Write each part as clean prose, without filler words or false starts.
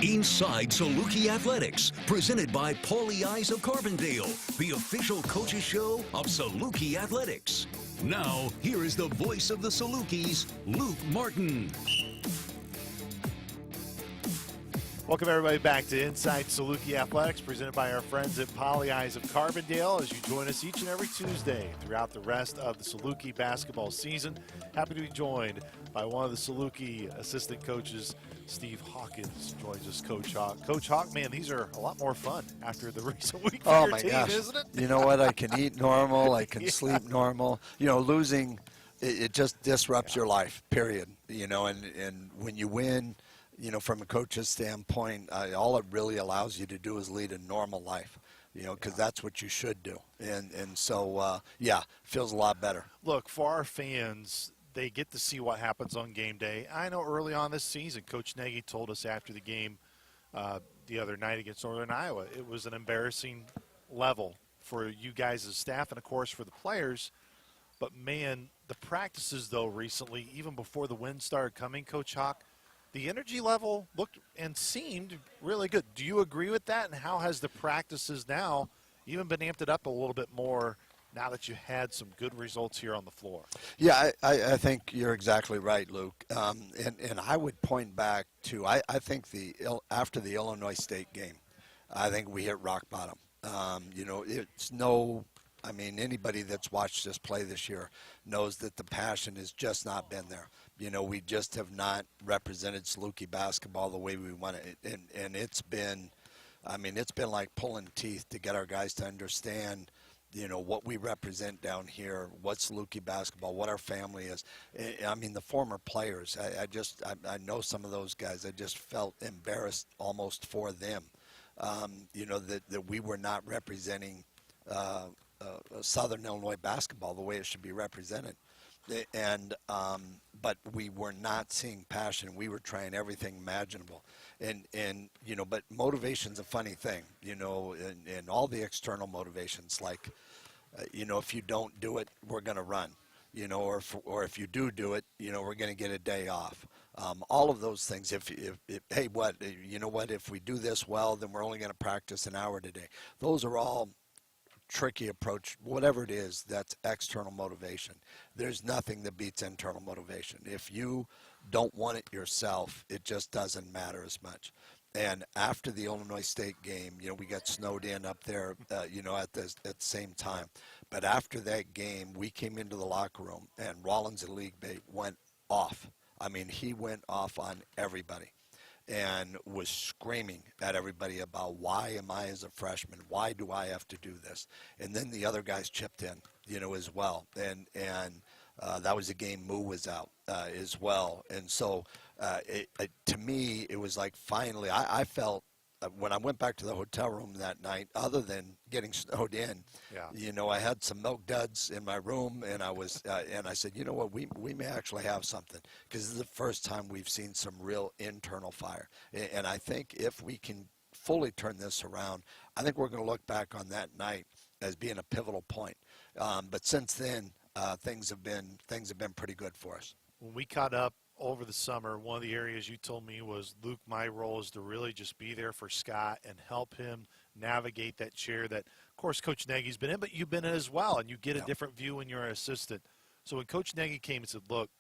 Inside Saluki Athletics, presented by Pagliai of Carbondale, the official coaches show of Saluki Athletics. Now, here is the voice of the Salukis, Luke Martin. Welcome everybody back to Inside Saluki Athletics, presented by our friends at Pagliai of Carbondale, as you join us each and every Tuesday throughout the rest of the Saluki basketball season. Happy to be joined by one of the Saluki assistant coaches, Steve Hawkins, joins us, Coach Hawk. Coach Hawk, man, these are a lot more fun after the recent week for your team, isn't it? You know what? I can eat normal. I can sleep normal. You know, losing, it just disrupts your life, period. You know, and when you win, you know, from a coach's standpoint, all it really allows you to do is lead a normal life, you know, because that's what you should do. And so, yeah, feels a lot better. Look, for our fans, they get to see what happens on game day. I know early on this season, Coach Nagy told us after the game the other night against Northern Iowa, it was an embarrassing level for you guys as staff and, of course, for the players. But, man, the practices, though, recently, even before the win started coming, Coach Hawk, the energy level looked and seemed really good. Do you agree with that? And how has the practices now even been amped up a little bit more now that you had some good results here on the floor? Yeah, I think you're exactly right, Luke. And I would point back to, I think after the Illinois State game, I think we hit rock bottom. You know, anybody that's watched us play this year knows that the passion has just not been there. You know, we just have not represented Saluki basketball the way we want it. And it's been, it's been like pulling teeth to get our guys to understand, you know, what we represent down here, what Saluki basketball, what our family is. I mean, the former players, I know some of those guys. I just felt embarrassed almost for them, you know, that we were not representing Southern Illinois basketball the way it should be represented. And but we were not seeing passion. We were trying everything imaginable, and you know, but motivation's a funny thing, you know, and all the external motivations, like you know, if you don't do it, we're going to run, you know, or if you do it, you know, we're going to get a day off. All of those things. If hey, what, you know what, if we do this well, then we're only going to practice an hour today. Those are all tricky approach. Whatever it is, that's external motivation. There's nothing that beats internal motivation. If you don't want it yourself, it just doesn't matter as much. And after the Illinois State game, you know, we got snowed in up there, you know, at the same time. But after that game, we came into the locker room, and Rollins and League Bay went off. I mean, he went off on everybody and was screaming at everybody about, why am I as a freshman? Why do I have to do this? And then the other guys chipped in, you know, as well. And that was a game Moo was out as well. And so to me, it was like finally, I felt when I went back to the hotel room that night, other than getting snowed in, you know, I had some milk duds in my room, and I was, and I said, you know what, we may actually have something, because this is the first time we've seen some real internal fire. And I think if we can fully turn this around, I think we're going to look back on that night as being a pivotal point. But since then, things have been pretty good for us. When we caught up over the summer, one of the areas you told me was, Luke, my role is to really just be there for Scott and help him navigate that chair that, of course, Coach Nagy's been in, but you've been in as well, and you get a different view when you're an assistant. So when Coach Nagy came and said, look,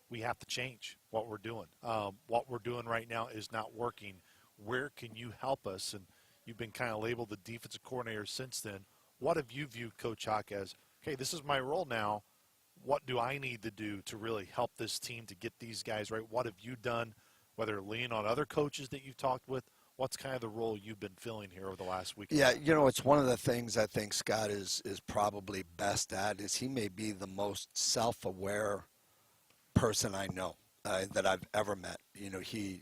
we have to change what we're doing. What we're doing right now is not working. Where can you help us? And you've been kind of labeled the defensive coordinator since then. What have you viewed Coach Hawk as, okay, this is my role now. What do I need to do to really help this team to get these guys right? What have you done, whether lean on other coaches that you've talked with? What's kind of the role you've been filling here over the last week? Yeah, you know, it's one of the things I think Scott is probably best at, is he may be the most self-aware person I know that I've ever met. You know, he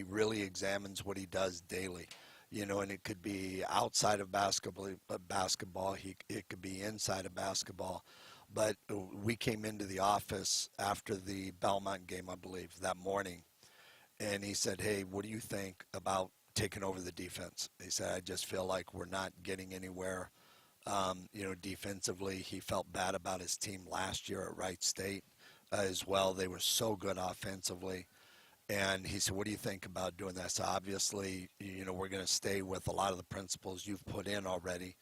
really examines what he does daily. You know, and it could be outside of basketball. It could be inside of basketball. But we came into the office after the Belmont game, I believe, that morning, and he said, hey, what do you think about taking over the defense? He said, I just feel like we're not getting anywhere, you know, defensively. He felt bad about his team last year at Wright State as well. They were so good offensively. And he said, what do you think about doing that? So obviously, we're going to stay with a lot of the principles you've put in already.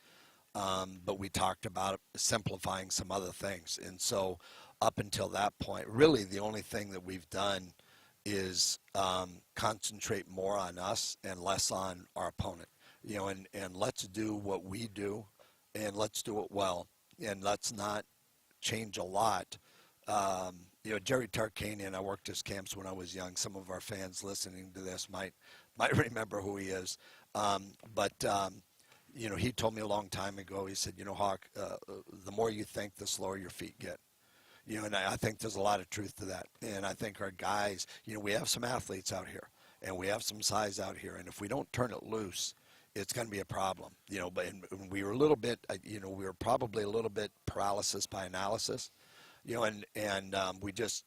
But we talked about simplifying some other things. And so up until that point, really the only thing that we've done is concentrate more on us and less on our opponent. And let's do what we do, and let's do it well. And let's not change a lot. Jerry Tarkanian, I worked his camps when I was young. Some of our fans listening to this might remember who he is. He told me a long time ago, he said, Hawk, the more you think, the slower your feet get. And I think there's a lot of truth to that. And I think our guys, we have some athletes out here, and we have some size out here. And if we don't turn it loose, it's going to be a problem. But we were a little bit, we were probably a little bit paralysis by analysis. We just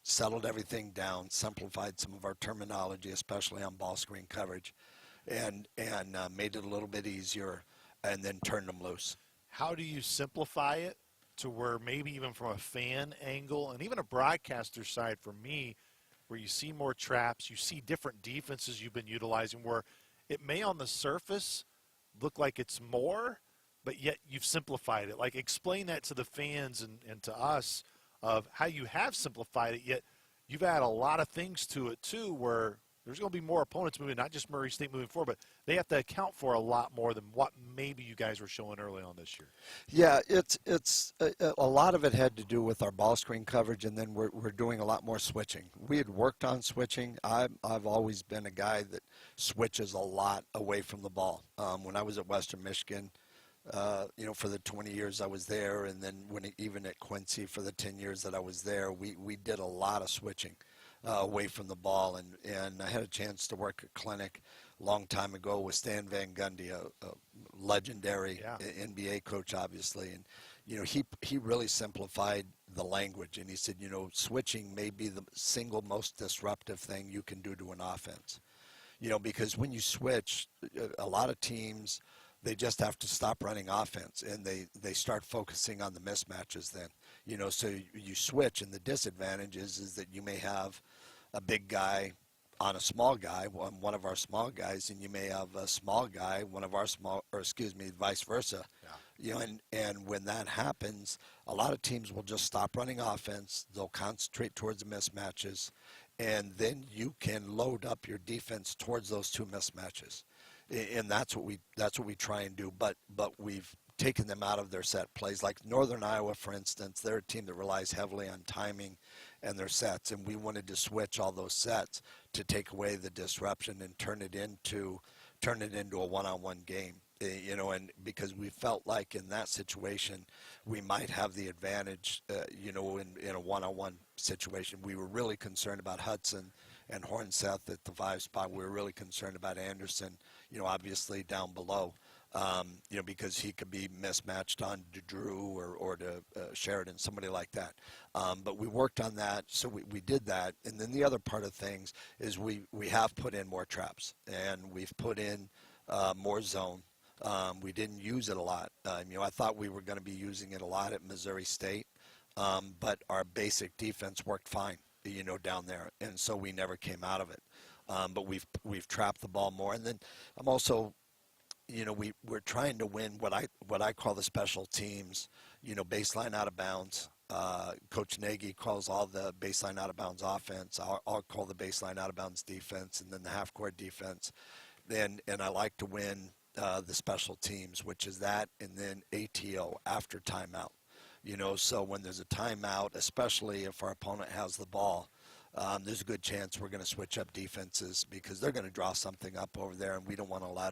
settled everything down, simplified some of our terminology, especially on ball screen coverage, and made it a little bit easier, and then turned them loose. How do you simplify it to where maybe even from a fan angle and even a broadcaster side for me, where you see more traps, you see different defenses you've been utilizing where it may on the surface look like it's more, but yet you've simplified it. Like, explain that to the fans and to us of how you have simplified it, yet you've added a lot of things to it too, where there's going to be more opponents moving, not just Murray State moving forward, but they have to account for a lot more than what maybe you guys were showing early on this year. Yeah, it's a lot of it had to do with our ball screen coverage, and then we're doing a lot more switching. We had worked on switching. I've always been a guy that switches a lot away from the ball. When I was at Western Michigan, for the 20 years I was there, and then even at Quincy for the 10 years that I was there, we did a lot of switching away from the ball, and I had a chance to work at clinic a long time ago with Stan Van Gundy, a legendary NBA coach, obviously, and he really simplified the language, and he said, switching may be the single most disruptive thing you can do to an offense, because when you switch, a lot of teams, they just have to stop running offense, and they start focusing on the mismatches then. So you switch, and the disadvantage is that you may have a big guy on a small guy, one of our small guys, and you may have a small guy, one of our small, or excuse me, vice versa. Yeah. And when that happens, a lot of teams will just stop running offense. They'll concentrate towards the mismatches, and then you can load up your defense towards those two mismatches. And that's what we try and do, but we've taken them out of their set plays. Like Northern Iowa, for instance, they're a team that relies heavily on timing and their sets, and we wanted to switch all those sets to take away the disruption and turn it into a one-on-one game. And because we felt like in that situation we might have the advantage, in a one-on-one situation. We were really concerned about Hudson and Hornseth at the 5 spot. We were really concerned about Anderson, obviously down below, because he could be mismatched on to Drew or to Sheridan, somebody like that. But we worked on that, so we did that. And then the other part of things is we have put in more traps, and we've put in more zone. We didn't use it a lot. I thought we were going to be using it a lot at Missouri State, but our basic defense worked fine, down there, and so we never came out of it. But we've trapped the ball more, and then I'm also, we're trying to win what I call the special teams, baseline out of bounds. Coach Nagy calls all the baseline out of bounds offense. I'll call the baseline out of bounds defense, and then the half court defense. And I like to win the special teams, which is that, and then ATO after timeout. So when there's a timeout, especially if our opponent has the ball, there's a good chance we're going to switch up defenses because they're going to draw something up over there, and we don't want to let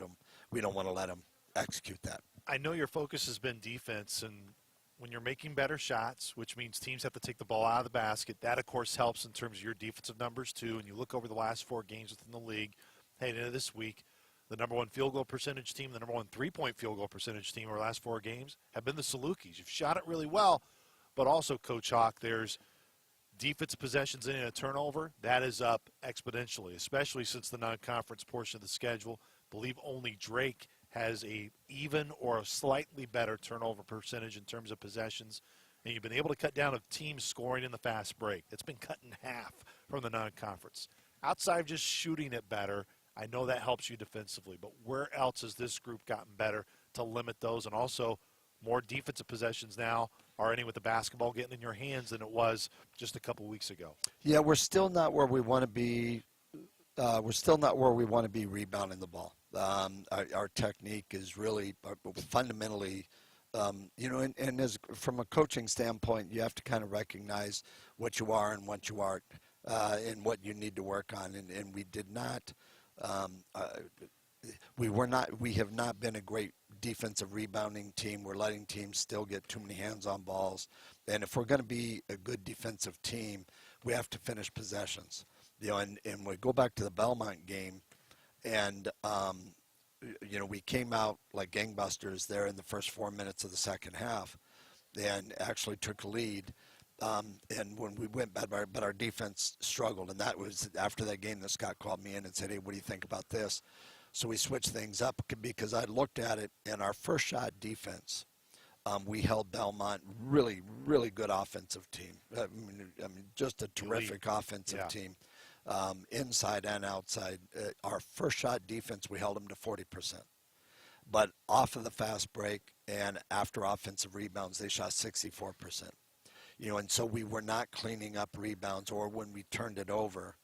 them execute that. I know your focus has been defense, and when you're making better shots, which means teams have to take the ball out of the basket, that of course helps in terms of your defensive numbers too. And you look over the last 4 games within the league, heading into this week, the number 1 field goal percentage team, the number 1 3-point field goal percentage team over the last 4 games have been the Salukis. You've shot it really well, but also, Coach Hawk, there's defensive possessions and a turnover. That is up exponentially, especially since the non-conference portion of the schedule. I believe only Drake has a even or a slightly better turnover percentage in terms of possessions, and you've been able to cut down a team scoring in the fast break. It's been cut in half from the non-conference. outside of just shooting it better, I know that helps you defensively, but where else has this group gotten better to limit those? And also more defensive possessions now already with the basketball getting in your hands than it was just a couple weeks ago. Yeah, we're still not where we want to be. We're still not where we want to be rebounding the ball. Our technique is really fundamentally, and as from a coaching standpoint, you have to kind of recognize what you are and what you aren't, and what you need to work on. And we did not, we have not been a great defensive rebounding team. We're letting teams still get too many hands on balls. And if we're going to be a good defensive team, we have to finish possessions. And we go back to the Belmont game, and we came out like gangbusters there in the first 4 minutes of the second half, and actually took a lead. And when we went bad, but our defense struggled, and that was after that game that Scott called me in and said, "Hey, what do you think about this?" So we switched things up because I looked at it, and our first shot defense, we held Belmont really, really good offensive team. I mean just a terrific offensive team. Inside and outside. Our first shot defense, we held them to 40%. But off of the fast break and after offensive rebounds, they shot 64%. And so we were not cleaning up rebounds, or when we turned it over,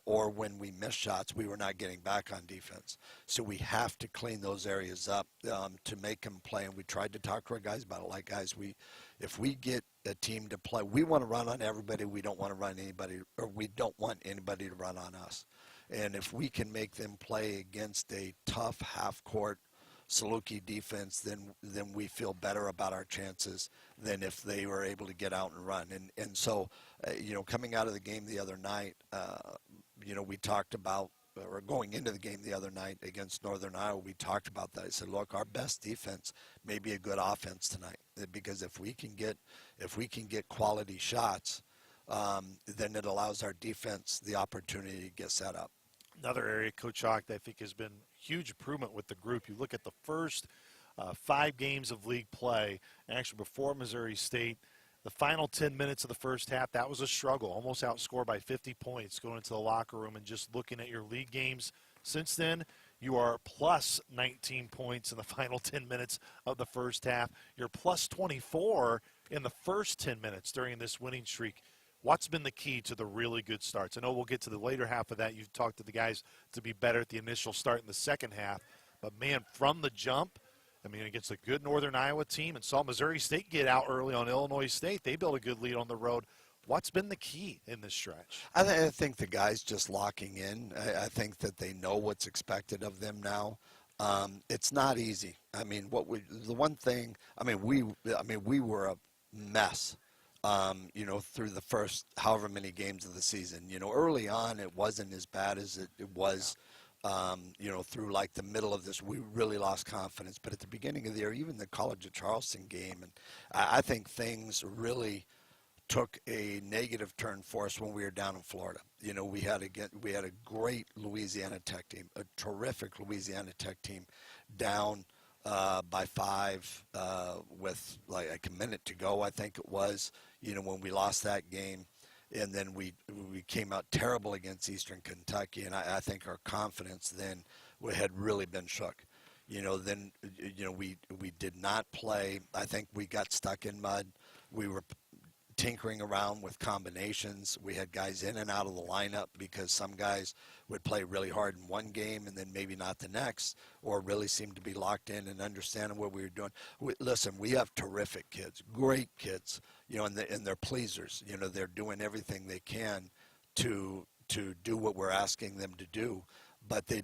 or when we missed shots, we were not getting back on defense. So we have to clean those areas up to make them play. And we tried to talk to our guys about it. Like, guys, if we get a team to play, we want to run on everybody. We don't want to run anybody, or we don't want anybody to run on us. And if we can make them play against a tough half-court Saluki defense, then we feel better about our chances than if they were able to get out and run. And so, coming out of the game the other night, we talked about, or going into the game the other night against Northern Iowa, we talked about that. I said, look, our best defense may be a good offense tonight, because if we can get quality shots, then it allows our defense the opportunity to get set up. Another area, Coach Hawk, that I think has been huge improvement with the group. You look at the first 5 games of league play, actually before Missouri State, the final 10 minutes of the first half, that was a struggle, almost outscored by 50 points going into the locker room. And just looking at your league games since then, you are plus 19 points in the final 10 minutes of the first half. You're plus 24 in the first 10 minutes during this winning streak. What's been the key to the really good starts? I know we'll get to the later half of that. You've talked to the guys to be better at the initial start in the second half. But, man, from the jump, against a good Northern Iowa team, and saw Missouri State get out early on Illinois State. They built a good lead on the road. What's been the key in this stretch? I think the guys just locking in. I think that they know what's expected of them now. It's not easy. We were a mess. Through the first however many games of the season. Early on it wasn't as bad as it was, through like the middle of this, we really lost confidence. But at the beginning of the year, even the College of Charleston game, and I think things really took a negative turn for us when we were down in Florida. We had a great Louisiana Tech team, a terrific Louisiana Tech team, down by 5 with like a minute to go, I think it was, when we lost that game. And then we came out terrible against Eastern Kentucky, and I think our confidence then had really been shook. Then we did not play. I think we got stuck in mud. We were tinkering around with combinations. We had guys in and out of the lineup because some guys would play really hard in one game and then maybe not the next, or really seemed to be locked in and understanding what we were doing. We have terrific kids, great kids, and they're pleasers. They're doing everything they can to do what we're asking them to do, but they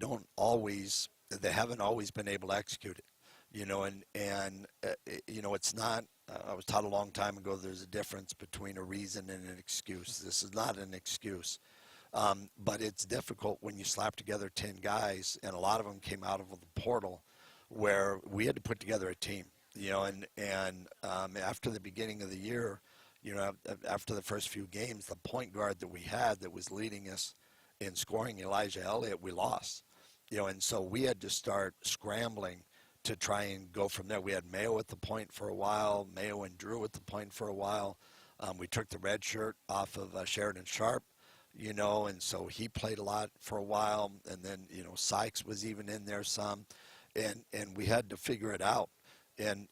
haven't always been able to execute it. It's not, I was taught a long time ago, there's a difference between a reason and an excuse. This is not an excuse. But it's difficult when you slap together 10 guys, and a lot of them came out of the portal, where we had to put together a team, after the beginning of the year, after the first few games, the point guard that we had that was leading us in scoring, Elijah Elliott, we lost, and so we had to start scrambling to try and go from there. We had Mayo at the point for a while, Mayo and Drew at the point for a while. We took the red shirt off of Sheridan Sharp, and so he played a lot for a while, and then, Sykes was even in there some, and we had to figure it out, and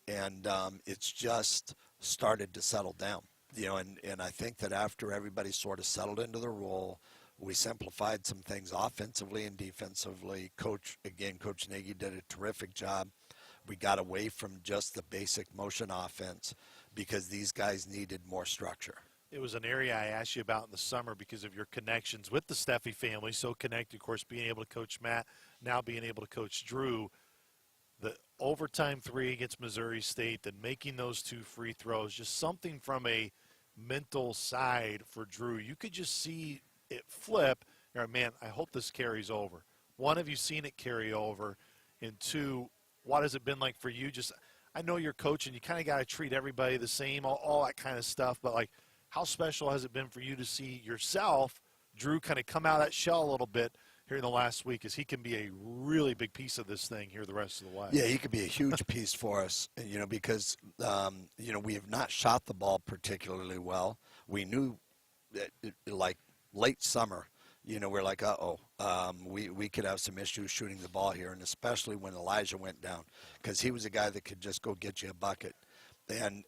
it's just started to settle down, and I think that after everybody sort of settled into the role, we simplified some things offensively and defensively. Coach Nagy did a terrific job. We got away from just the basic motion offense because these guys needed more structure. It was an area I asked you about in the summer because of your connections with the Steffe family, so connected, of course, being able to coach Matt, now being able to coach Drew. The overtime 3 against Missouri State, then making those 2 free throws, just something from a mental side for Drew. You could just see it flip. You're like, man, I hope this carries over. One, have you seen it carry over? And 2, what has it been like for you? Just, I know you're coaching, you kind of got to treat everybody the same, all that kind of stuff, but like, how special has it been for you to see yourself, Drew, kind of come out of that shell a little bit here in the last week, as he can be a really big piece of this thing here the rest of the way? Yeah, he could be a huge piece for us, because, we have not shot the ball particularly well. We knew that, like, late summer, we're like, we could have some issues shooting the ball here, and especially when Elijah went down, because he was a guy that could just go get you a bucket. And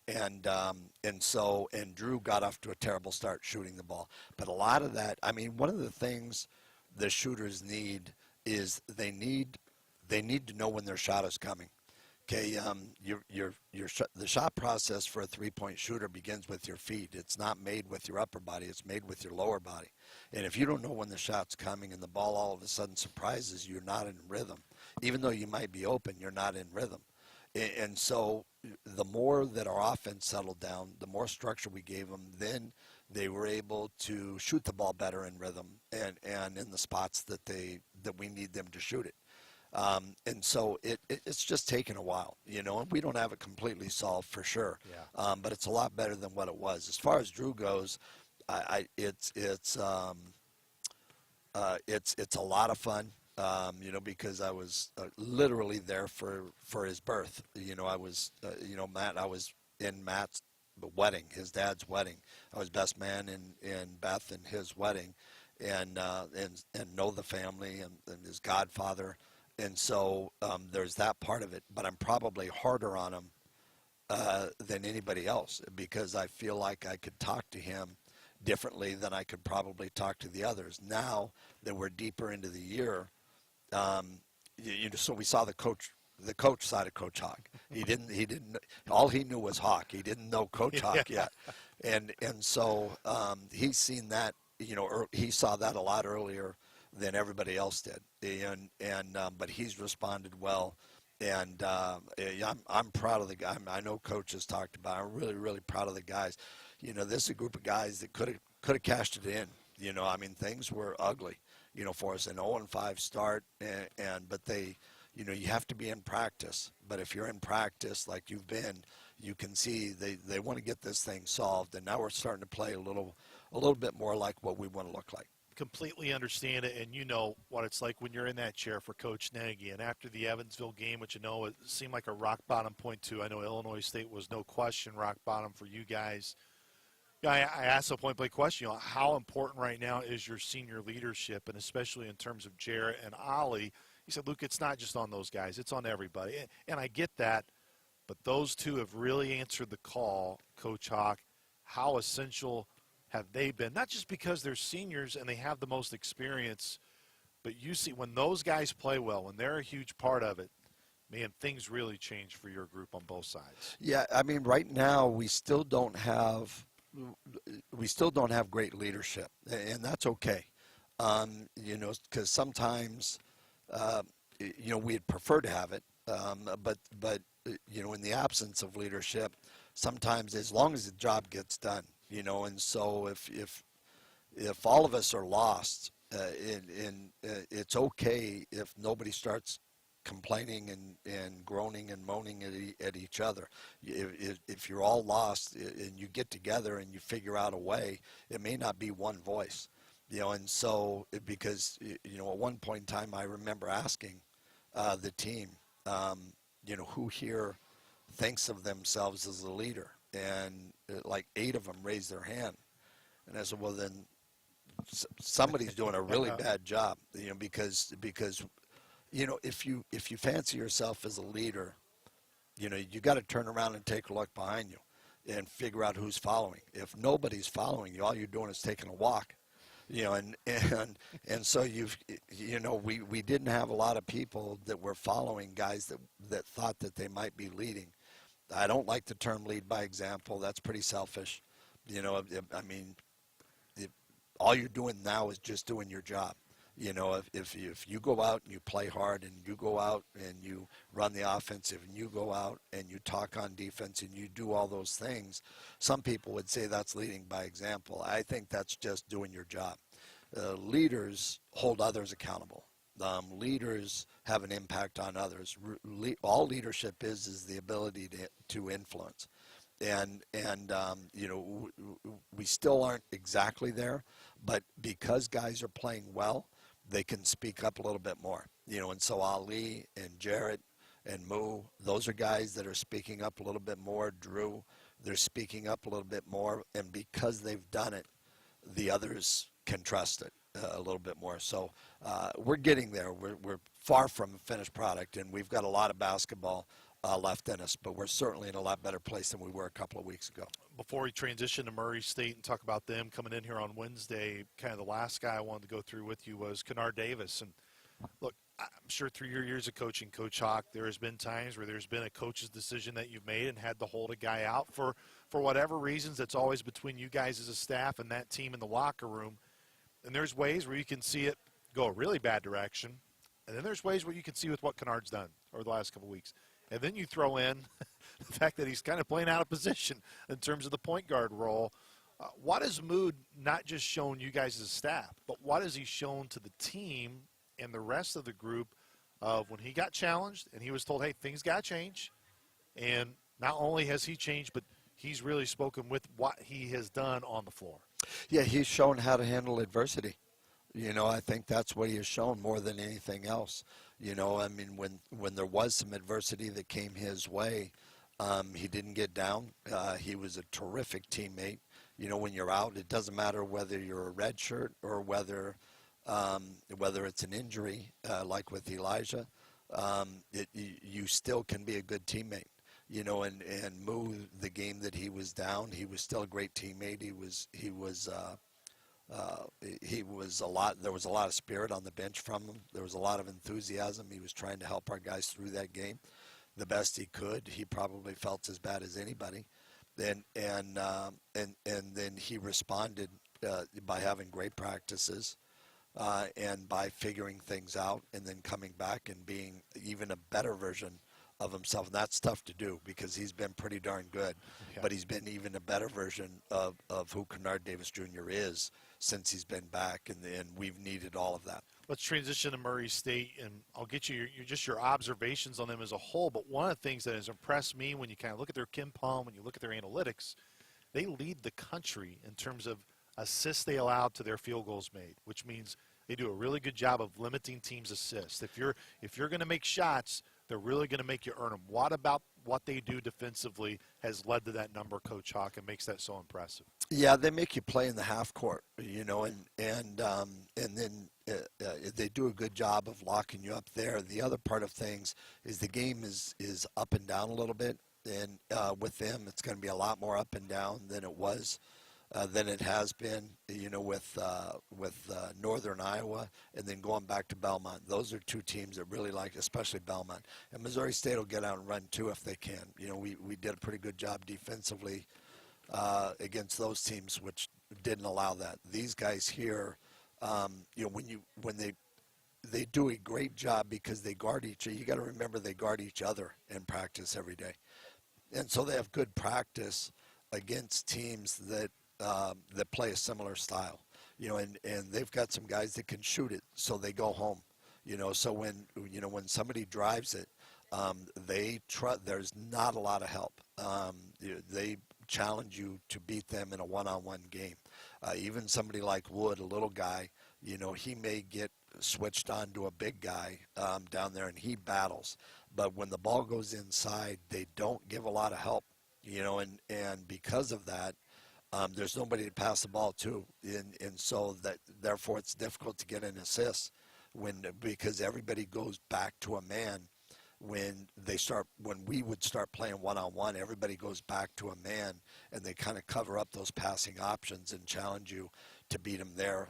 Drew got off to a terrible start shooting the ball. But a lot of that, one of the things the shooters need is they need to know when their shot is coming. Okay, the shot process for a three-point shooter begins with your feet. It's not made with your upper body. It's made with your lower body. And if you don't know when the shot's coming and the ball all of a sudden surprises you, you're not in rhythm. Even though you might be open, you're not in rhythm. And so the more that our offense settled down, the more structure we gave them, then they were able to shoot the ball better in rhythm and in the spots that we need them to shoot it. And so it's just taken a while, and we don't have it completely solved for sure. Yeah. But it's a lot better than what it was. As far as Drew goes, it's a lot of fun. Because I was literally there for his birth. I was, I was in Matt's wedding, his dad's wedding. I was best man in Beth and his wedding, and know the family and his godfather. And so there's that part of it. But I'm probably harder on him than anybody else because I feel like I could talk to him differently than I could probably talk to the others. Now that we're deeper into the year, so we saw the coach side of Coach Hawk. He didn't. All he knew was Hawk. He didn't know Coach Hawk yet, and so he's seen that. He saw that a lot earlier than everybody else did, but he's responded well, and I'm proud of the guy. I know Coach has talked about. I'm really, really proud of the guys. This is a group of guys that could have cashed it in. Things were ugly. For us, an 0-5 start, but they, you have to be in practice. But if you're in practice like you've been, you can see they want to get this thing solved. And now we're starting to play a little bit more like what we want to look like. Completely understand it, and you know what it's like when you're in that chair for Coach Nagy. And after the Evansville game, which it seemed like a rock bottom point too. I know Illinois State was no question rock bottom for you guys. I asked a point-blank question, how important right now is your senior leadership, and especially in terms of Jarrett and Ollie? He said, Luke, it's not just on those guys. It's on everybody. And I get that, but those two have really answered the call, Coach Hawk. How essential have they been? Not just because they're seniors and they have the most experience, but you see when those guys play well, when they're a huge part of it, man, things really change for your group on both sides. Yeah, right now we still don't have great leadership, and that's okay. Because sometimes, we'd prefer to have it, but in the absence of leadership, sometimes as long as the job gets done, and so if all of us are lost, it's okay if nobody starts complaining and groaning and moaning at each other. If you're all lost and you get together and you figure out a way, it may not be one voice, and so because at one point in time I remember asking the team, who here thinks of themselves as a leader, and like 8 of them raised their hand, and I said, well then somebody's doing a really bad job, because if you fancy yourself as a leader, you got to turn around and take a look behind you and figure out who's following. If nobody's following you, all you're doing is taking a walk. And so we didn't have a lot of people that were following guys that thought that they might be leading. I don't like the term lead by example. That's pretty selfish. I mean, all you're doing now is just doing your job. If you go out and you play hard and you go out and you run the offensive and you go out and you talk on defense and you do all those things, some people would say that's leading by example. I think that's just doing your job. Leaders hold others accountable. Leaders have an impact on others. All leadership is the ability to influence. And we still aren't exactly there, but because guys are playing well, they can speak up a little bit more. And so Ali and Jarrett and Moo, those are guys that are speaking up a little bit more. Drew, they're speaking up a little bit more, and because they've done it, the others can trust it a little bit more. So we're getting there. We're far from a finished product, and we've got a lot of basketball left in us, but we're certainly in a lot better place than we were a couple of weeks ago. Before we transition to Murray State and talk about them coming in here on Wednesday, kind of the last guy I wanted to go through with you was Kennard Davis. And look, I'm sure through your years of coaching, Coach Hawk, there has been times where there's been a coach's decision that you've made and had to hold a guy out for whatever reasons. It's always between you guys as a staff and that team in the locker room. And there's ways where you can see it go a really bad direction. And then there's ways where you can see with what Kennard's done over the last couple of weeks. And then you throw in the fact that he's kind of playing out of position in terms of the point guard role. What has Mood not just shown you guys as a staff, but what has he shown to the team and the rest of the group of when he got challenged and he was told, hey, things got to change. And not only has he changed, but he's really spoken with what he has done on the floor. Yeah, he's shown how to handle adversity. I think that's what he has shown more than anything else. I mean, when there was some adversity that came his way, he didn't get down. He was a terrific teammate. When you're out, it doesn't matter whether you're a red shirt or whether it's an injury, like with Elijah, you still can be a good teammate. And Moo, the game that he was down, he was still a great teammate. He was a lot. There was a lot of spirit on the bench from him. There was a lot of enthusiasm. He was trying to help our guys through that game the best he could. He probably felt as bad as anybody. And then he responded by having great practices and by figuring things out and then coming back and being even a better version of himself. And that's tough to do because he's been pretty darn good. Yeah. But he's been even a better version of who Kennard Davis Jr. is since he's been back, and we've needed all of that. Let's transition to Murray State, and I'll get you your observations on them as a whole. But one of the things that has impressed me when you kind of look at their KenPom, when you look at their analytics, they lead the country in terms of assists they allow to their field goals made, which means they do a really good job of limiting teams' assists. If you're going to make shots, they're really going to make you earn them. What about what they do defensively has led to that number, Coach Hawk, and makes that so impressive? Yeah, they make you play in the half court, and then they do a good job of locking you up there. The other part of things is the game is up and down a little bit, and with them, it's going to be a lot more up and down than it was. Than it has been, with Northern Iowa and then going back to Belmont. Those are two teams that really like, especially Belmont. And Missouri State will get out and run too if they can. We did a pretty good job defensively against those teams, which didn't allow that. These guys here, when they do a great job because they guard each other. You got to remember they guard each other in practice every day, and so they have good practice against teams that play a similar style, and they've got some guys that can shoot it, so they go home, so when somebody drives it, there's not a lot of help. They challenge you to beat them in a one-on-one game. Even somebody like Wood, a little guy, he may get switched on to a big guy down there, and he battles. But when the ball goes inside, they don't give a lot of help, and because of that, There's nobody to pass the ball to, and so that therefore it's difficult to get an assist because everybody goes back to a man when we would start playing one-on-one. Everybody goes back to a man, and they kind of cover up those passing options and challenge you to beat them there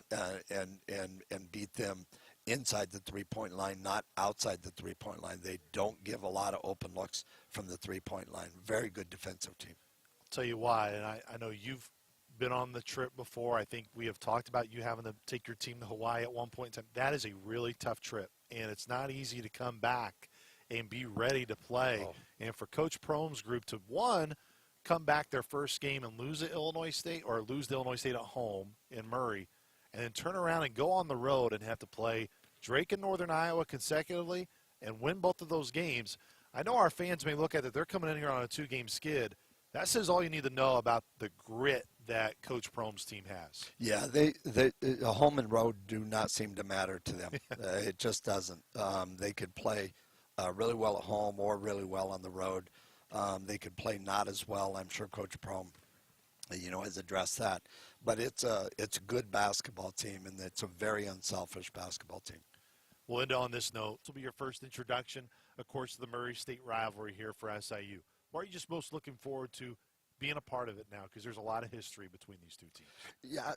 and beat them inside the three-point line, not outside the three-point line. They don't give a lot of open looks from the three-point line. Very good defensive team. Tell you why, and I know you've been on the trip before. I think we have talked about you having to take your team to Hawaii at one point in time. That is a really tough trip, and it's not easy to come back and be ready to play. Oh. And for Coach Prohm's group to, come back their first game and lose to Illinois State or lose to Illinois State at home in Murray, and then turn around and go on the road and have to play Drake and Northern Iowa consecutively and win both of those games. I know our fans may look at it, they're coming in here on a 2-game skid. That says all you need to know about the grit that Coach Prohm's team has. Yeah, they home and road do not seem to matter to them. It just doesn't. They could play really well at home or really well on the road. They could play not as well. I'm sure Coach Prohm, has addressed that. But it's a good basketball team, and it's a very unselfish basketball team. We'll end on this note. This will be your first introduction, of course, to the Murray State rivalry here for SIU. What are you just most looking forward to being a part of it now? Because there's a lot of history between these two teams. Yeah,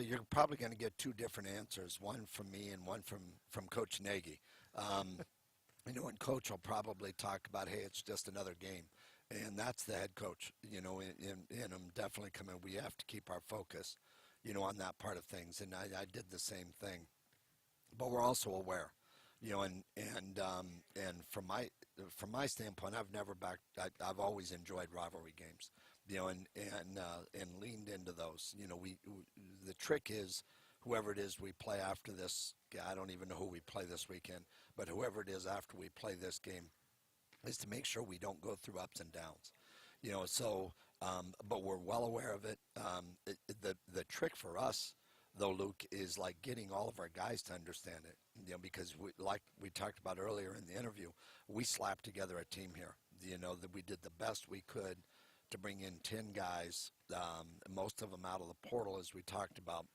you're probably going to get two different answers, one from me and one from Coach Nagy. And Coach will probably talk about, hey, it's just another game. And that's the head coach, and I'm definitely coming. We have to keep our focus, on that part of things. And I did the same thing. But we're also aware, and from my standpoint, I've always enjoyed rivalry games, and leaned into those. The trick is whoever it is we play after this. I don't even know who we play this weekend, but whoever it is after we play this game is to make sure we don't go through ups and downs. But we're well aware of it. The trick for us, though, Luke, is like getting all of our guys to understand it, because like we talked about earlier in the interview, we slapped together a team here, that we did the best we could to bring in 10 guys, most of them out of the portal, as we talked about,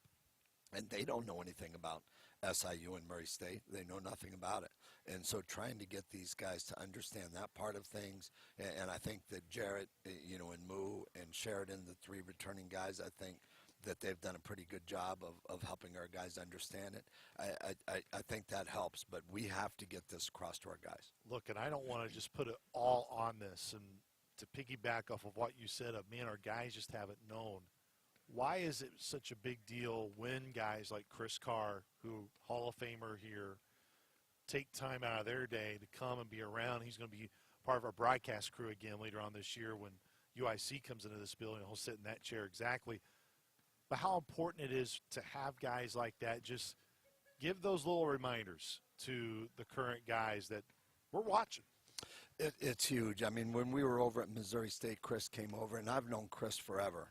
and they don't know anything about SIU and Murray State. They know nothing about it. And so trying to get these guys to understand that part of things, and I think that Jarrett, and Moo and Sheridan, the 3 returning guys, I think that they've done a pretty good job of helping our guys understand it. I think that helps, but we have to get this across to our guys. Look, and I don't want to just put it all on this, and to piggyback off of what you said our guys just haven't known. Why is it such a big deal when guys like Chris Carr, who Hall of Famer here, take time out of their day to come and be around? He's going to be part of our broadcast crew again later on this year when UIC comes into this building. He'll sit in that chair exactly. But how important it is to have guys like that, just give those little reminders to the current guys that we're watching. It's huge. I mean, when we were over at Missouri State, Chris came over, and I've known Chris forever.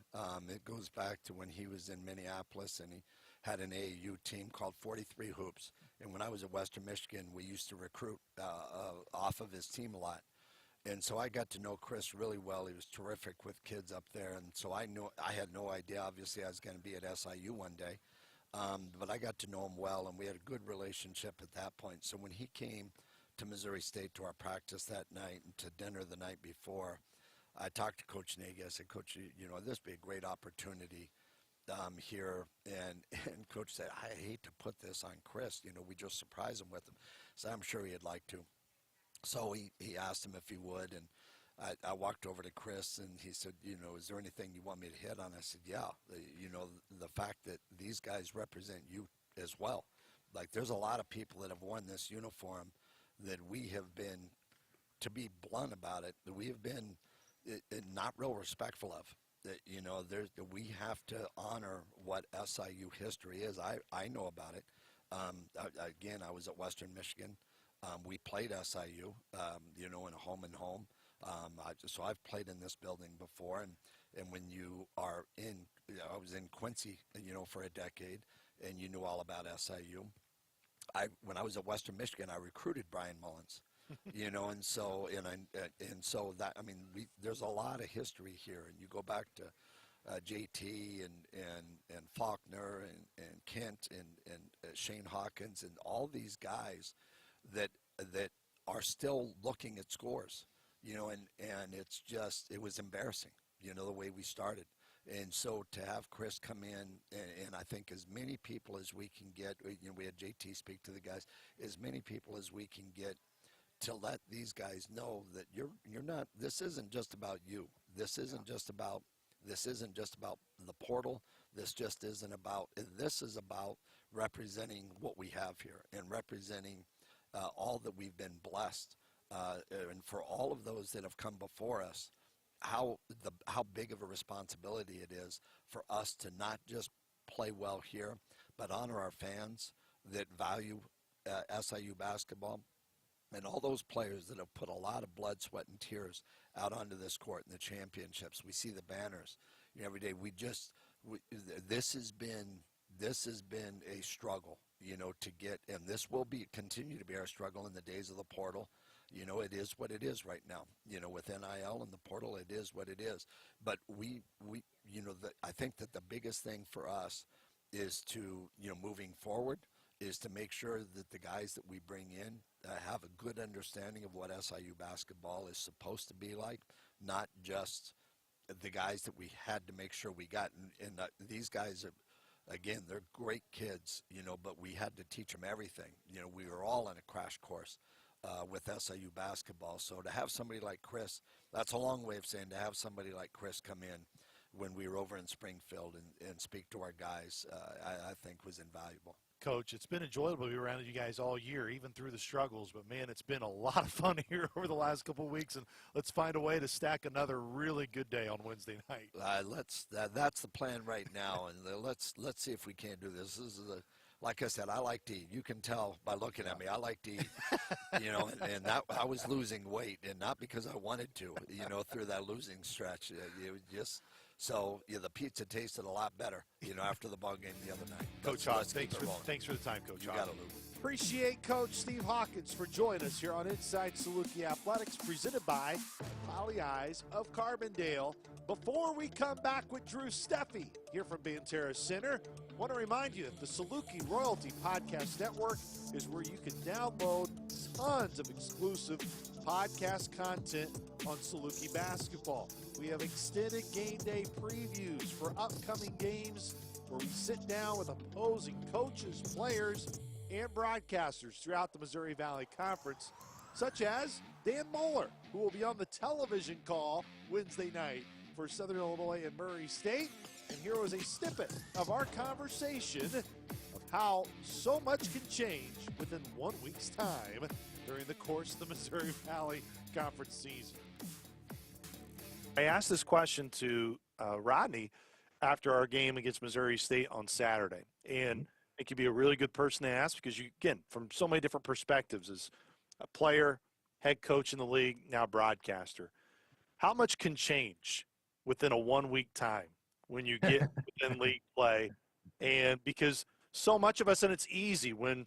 It goes back to when he was in Minneapolis, and he had an AAU team called 43 Hoops. And when I was at Western Michigan, we used to recruit off of his team a lot. And so I got to know Chris really well. He was terrific with kids up there. And so I had no idea, obviously, I was going to be at SIU one day. But I got to know him well, and we had a good relationship at that point. So when he came to Missouri State to our practice that night and to dinner the night before, I talked to Coach Nagy. I said, Coach, this would be a great opportunity here. And Coach said, I hate to put this on Chris. We just surprise him with him. So I'm sure he'd like to. So he asked him if he would, and I walked over to Chris, and he said, is there anything you want me to hit on? I said, yeah, the fact that these guys represent you as well. Like, there's a lot of people that have worn this uniform that we have been, to be blunt about it, that we have been not real respectful of. That, we have to honor what SIU history is. I know about it. Again, I was at Western Michigan. We played SIU, in a home and home. So I've played in this building before, and when you are in, I was in Quincy, for a decade, and you knew all about SIU. When I was at Western Michigan, I recruited Brian Mullins, and so that, there's a lot of history here, and you go back to JT and Faulkner and Kent and Shane Hawkins and all these guys that are still looking at scores, and it was embarrassing, the way we started. And so to have Chris come in, and I think as many people as we can get, we had JT speak to the guys, as many people as we can get to let these guys know that you're not, this isn't just about you. This isn't just about the portal. This is about representing what we have here and representing all that we've been blessed. And for all of those that have come before us, how big of a responsibility it is for us to not just play well here, but honor our fans that value SIU basketball, and all those players that have put a lot of blood, sweat, and tears out onto this court in the championships. We see the banners every day. This has been a struggle, to get, and this will continue to be our struggle in the days of the portal. It is what it is right now. With NIL and the portal, it is what it is. But I think that the biggest thing for us is to, moving forward, is to make sure that the guys that we bring in have a good understanding of what SIU basketball is supposed to be like, not just the guys that we had to make sure we got. And these guys are, again, they're great kids, but we had to teach them everything. We were all in a crash course with SIU basketball. So to have somebody like Chris, that's a long way of saying to have somebody like Chris come in when we were over in Springfield and speak to our guys, I think was invaluable. Coach, it's been enjoyable to be around you guys all year, even through the struggles. But, man, it's been a lot of fun here over the last couple of weeks, and let's find a way to stack another really good day on Wednesday night. That's the plan right now, and let's see if we can't do this. This is like I said, I like to eat. You can tell by looking at me. I like to eat, and that, I was losing weight, and not because I wanted to, through that losing stretch. So the pizza tasted a lot better, after the ball game the other night. Coach Hawkins, thanks for the time, Coach. You got it, Luke. Appreciate Coach Steve Hawkins for joining us here on Inside Saluki Athletics, presented by Pagliai of Carbondale. Before we come back with Drew Steffe here from Banterra Center, I want to remind you that the Saluki Royalty Podcast Network is where you can download tons of exclusive podcast content on Saluki basketball. We have extended game day previews for upcoming games where we sit down with opposing coaches, players, and broadcasters throughout the Missouri Valley Conference, such as Dan Moeller, who will be on the television call Wednesday night for Southern Illinois and Murray State. And here was a snippet of our conversation of how so much can change within 1 week's time during the course of the Missouri Valley Conference season. I asked this question to Rodney after our game against Missouri State on Saturday, and it could be a really good person to ask because you, again, from so many different perspectives, as a player, head coach in the league, now broadcaster, how much can change within a 1 week time when you get within league play? And because so much of us, and it's easy when,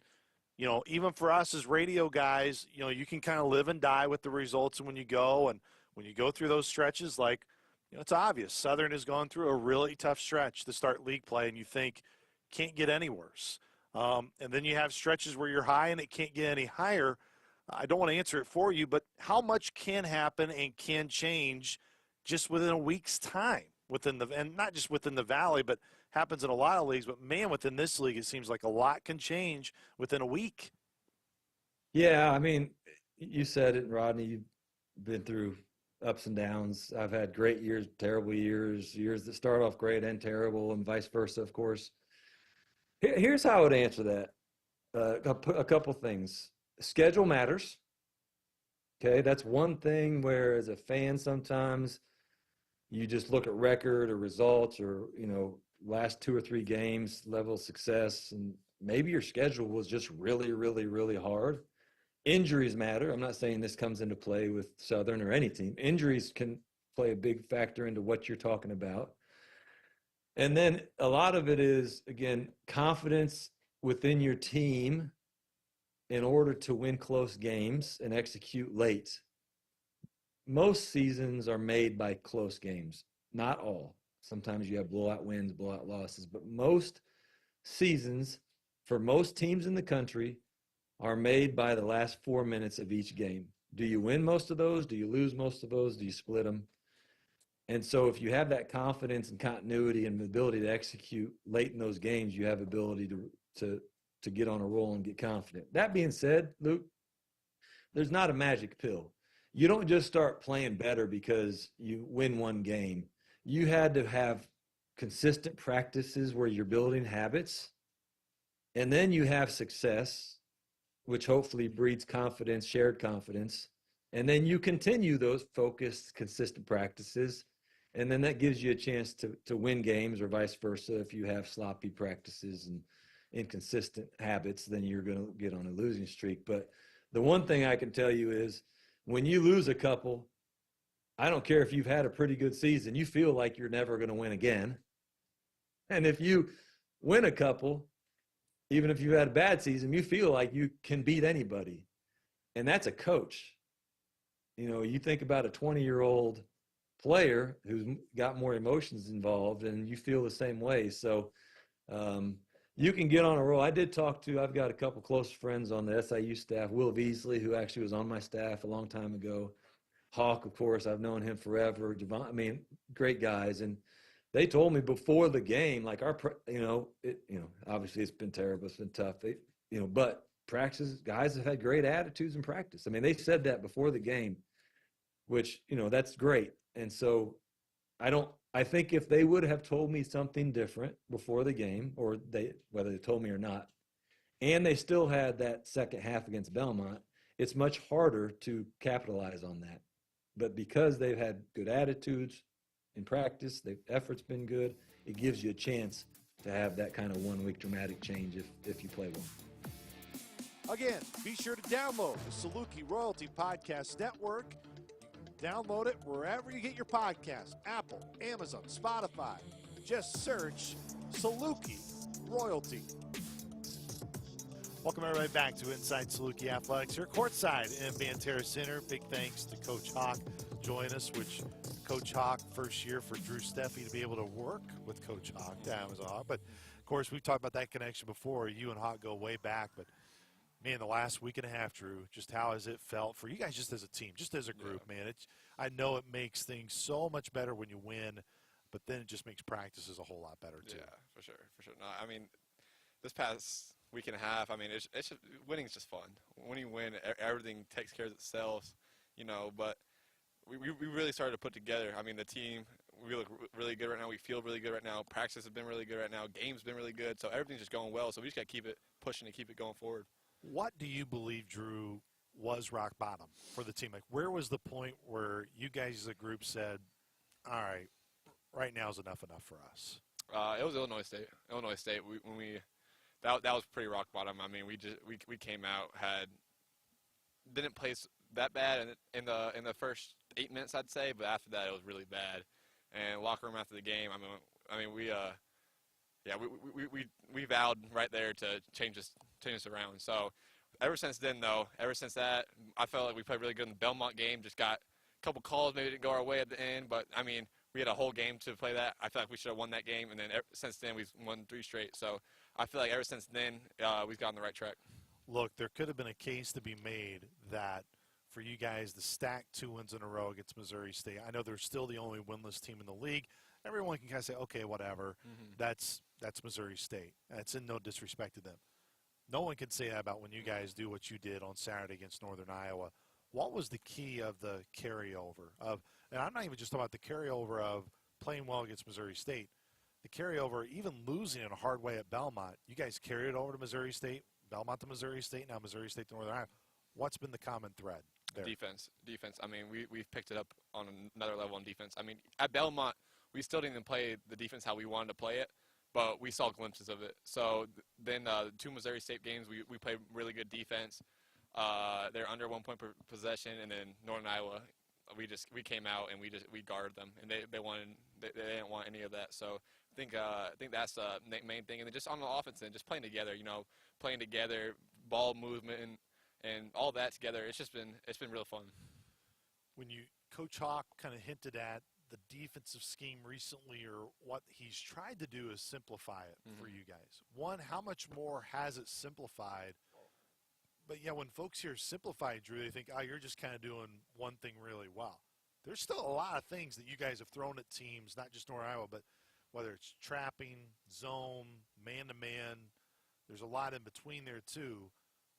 even for us as radio guys, you can kind of live and die with the results. And when you go through those stretches, like, it's obvious Southern has gone through a really tough stretch to start league play, and you think can't get any worse. And then you have stretches where you're high and it can't get any higher. I don't want to answer it for you, but how much can happen and can change just within a week's time and not just within the Valley, but happens in a lot of leagues. But, man, within this league, it seems like a lot can change within a week. Yeah, I mean, you said it, Rodney. You've been through ups and downs. I've had great years, terrible years that start off great and terrible, and vice versa, of course. Here's how I would answer that. A couple things. Schedule matters. Okay, that's one thing where as a fan sometimes you just look at record or results or, last 2 or 3 games, level of success, and maybe your schedule was just really, really, really hard. Injuries matter. I'm not saying this comes into play with Southern or any team. Injuries can play a big factor into what you're talking about. And then a lot of it is, again, confidence within your team in order to win close games and execute late. Most seasons are made by close games, not all. Sometimes you have blowout wins, blowout losses, but most seasons for most teams in the country are made by the last 4 minutes of each game. Do you win most of those? Do you lose most of those? Do you split them? And so if you have that confidence and continuity and the ability to execute late in those games, you have ability to get on a roll and get confident. That being said, Luke, there's not a magic pill. You don't just start playing better because you win one game. You had to have consistent practices where you're building habits, and then you have success, which hopefully breeds confidence, shared confidence. And then you continue those focused, consistent practices. And then that gives you a chance to win games, or vice versa. If you have sloppy practices and inconsistent habits, then you're going to get on a losing streak. But the one thing I can tell you is when you lose a couple, I don't care if you've had a pretty good season, you feel like you're never going to win again. And if you win a couple, even if you've had a bad season, you feel like you can beat anybody. And that's a coach. You know, you think about a 20-year-old player who's got more emotions involved, and you feel the same way. So you can get on a roll. I've got a couple close friends on the SIU staff, Will Beasley, who actually was on my staff a long time ago. Hawk, of course, I've known him forever. Devon, great guys. And they told me before the game, like obviously it's been terrible, it's been tough, but practices, guys have had great attitudes in practice. I mean, they said that before the game, which, that's great. And so I think if they would have told me something different before the game, or whether they told me or not, and they still had that second half against Belmont, it's much harder to capitalize on that. But because they've had good attitudes in practice, the effort's been good, it gives you a chance to have that kind of 1 week dramatic change if you play well. Again, be sure to download the Saluki Royalty Podcast Network. Download it wherever you get your podcasts. Apple, Amazon, Spotify. Just search Saluki Royalty. Welcome everybody back to Inside Saluki Athletics here courtside in Banterra Center. Big thanks to Coach Hawk join us, which Coach Hawk, first year for Drew Steffe to be able to work with Coach Hawk. That was Hawk. But, of course, we've talked about that connection before. You and Hawk go way back. But, man, the last week and a half, Drew, just how has it felt for you guys just as a team, just as a group, man? I know it makes things so much better when you win, but then it just makes practices a whole lot better, too. Yeah, for sure. No, I mean, this past week and a half, I mean, it's just, winning is just fun. When you win, everything takes care of itself, but we really started to put together. I mean, the team, we look really good right now. We feel really good right now. Practice has been really good right now. Game's been really good. So everything's just going well. So we just got to keep it pushing and keep it going forward. What do you believe, Drew, was rock bottom for the team? Like, where was the point where you guys as a group said, all right now is enough for us? It was Illinois State. That was pretty rock bottom. I mean, we came out, didn't play that bad in the first 8 minutes, I'd say, but after that it was really bad. And locker room after the game, we vowed right there to change this around. So ever since then, ever since that, I felt like we played really good in the Belmont game. Just got a couple calls, maybe didn't go our way at the end, but I mean, we had a whole game to play that. I feel like we should have won that game, and then since then we've won 3 straight. So I feel like ever since then we've gotten the right track. Look, there could have been a case to be made that for you guys to stack 2 wins in a row against Missouri State. I know they're still the only winless team in the league. Everyone can kind of say, okay, whatever. Mm-hmm. That's Missouri State. That's in no disrespect to them. No one can say that about when you guys do what you did on Saturday against Northern Iowa. What was the key of the carryover and I'm not even just talking about the carryover of playing well against Missouri State. The carryover, even losing in a hard way at Belmont, you guys carried it over to Missouri State, Belmont to Missouri State, now Missouri State to Northern Iowa. What's been the common thread there? Defense. I mean, we've picked it up on another level on defense. I mean, at Belmont, we still didn't even play the defense how we wanted to play it, but we saw glimpses of it. So then 2 Missouri State games, we played really good defense. They're under 1 point per possession, and then Northern Iowa, we came out and we guarded them, and they didn't want any of that. So I think that's the main thing, and then just on the offense and just playing together, ball movement and all that together. It's been real fun. When Coach Hawk kind of hinted at the defensive scheme recently, or what he's tried to do, is simplify it for you guys. One, how much more has it simplified? But yeah, when folks hear simplified, Drew, they think, oh, you're just kind of doing one thing really well. There's still a lot of things that you guys have thrown at teams, not just North Iowa, but whether it's trapping, zone, man-to-man. There's a lot in between there too.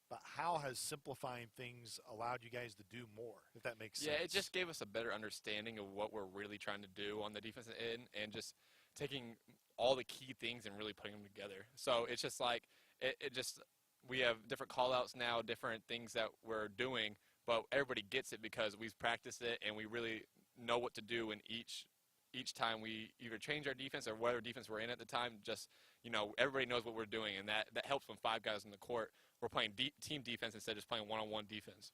But how has simplifying things allowed you guys to do more, if that makes sense? Yeah, it just gave us a better understanding of what we're really trying to do on the defensive end, and just taking all the key things and really putting them together. So it's just like we have different call-outs now, different things that we're doing, but everybody gets it because we've practiced it and we really know what to do in each time we either change our defense or whatever defense we're in at the time. Just, everybody knows what we're doing, and that helps when 5 guys on the court. We're playing team defense instead of just playing one-on-one defense.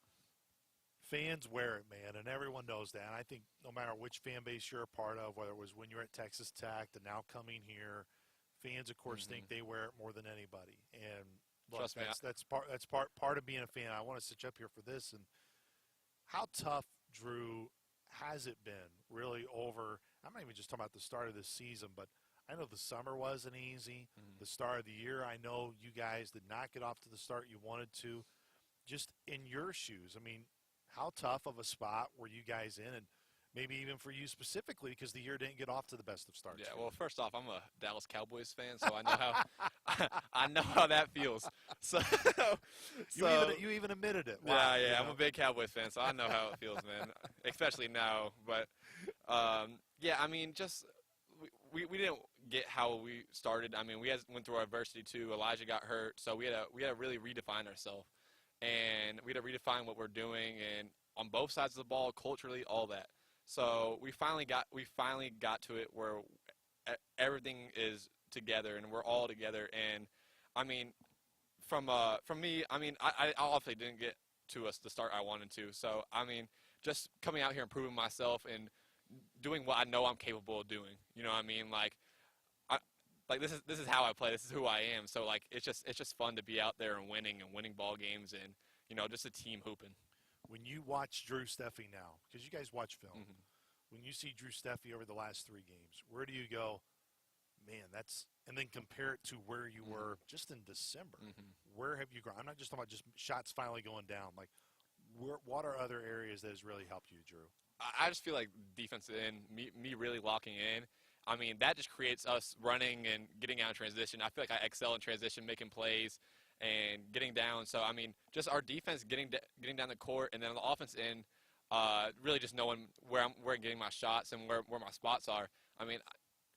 Fans wear it, man, and everyone knows that. And I think no matter which fan base you're a part of, whether it was when you're at Texas Tech, the now coming here, fans, of course, think they wear it more than anybody. And look, that's part of being a fan. I want to sit you up here for this. And how tough, Drew, has it been really over? I'm not even just talking about the start of this season, but I know the summer wasn't easy. The start of the year, I know you guys did not get off to the start you wanted to. Just in your shoes, I mean, how tough of a spot were you guys in? And maybe even for you specifically, because the year didn't get off to the best of starts. Yeah, well, first off, I'm a Dallas Cowboys fan, so I know how I know how that feels. So you even admitted it. Wow, yeah, I'm a big Cowboys fan, so I know how it feels, man. Especially now, but yeah, I mean, just we didn't get how we started. I mean, we went through our adversity too. Elijah got hurt, so we had to really redefine ourselves, and we had to redefine what we're doing, and on both sides of the ball, culturally, all that. So we finally got to it where everything is together and we're all together. And I mean, from me, I mean, I obviously didn't get to us the start I wanted to. So I mean, just coming out here and proving myself and doing what I know I'm capable of doing. You know what I mean? Like this is how I play. This is who I am. So like it's just fun to be out there and winning ball games, and just a team hooping. When you watch Drew Steffe now, because you guys watch film, when you see Drew Steffe over the last 3 games, where do you go, man, and then compare it to where you were just in December. Where have you grown? I'm not just talking about just shots finally going down. Like, what are other areas that has really helped you, Drew? I just feel like defense and me really locking in. I mean, that just creates us running and getting out of transition. I feel like I excel in transition, making plays and getting down. So, I mean, just our defense getting down the court, and then on the offense end, really just knowing where I'm getting my shots and where my spots are. I mean,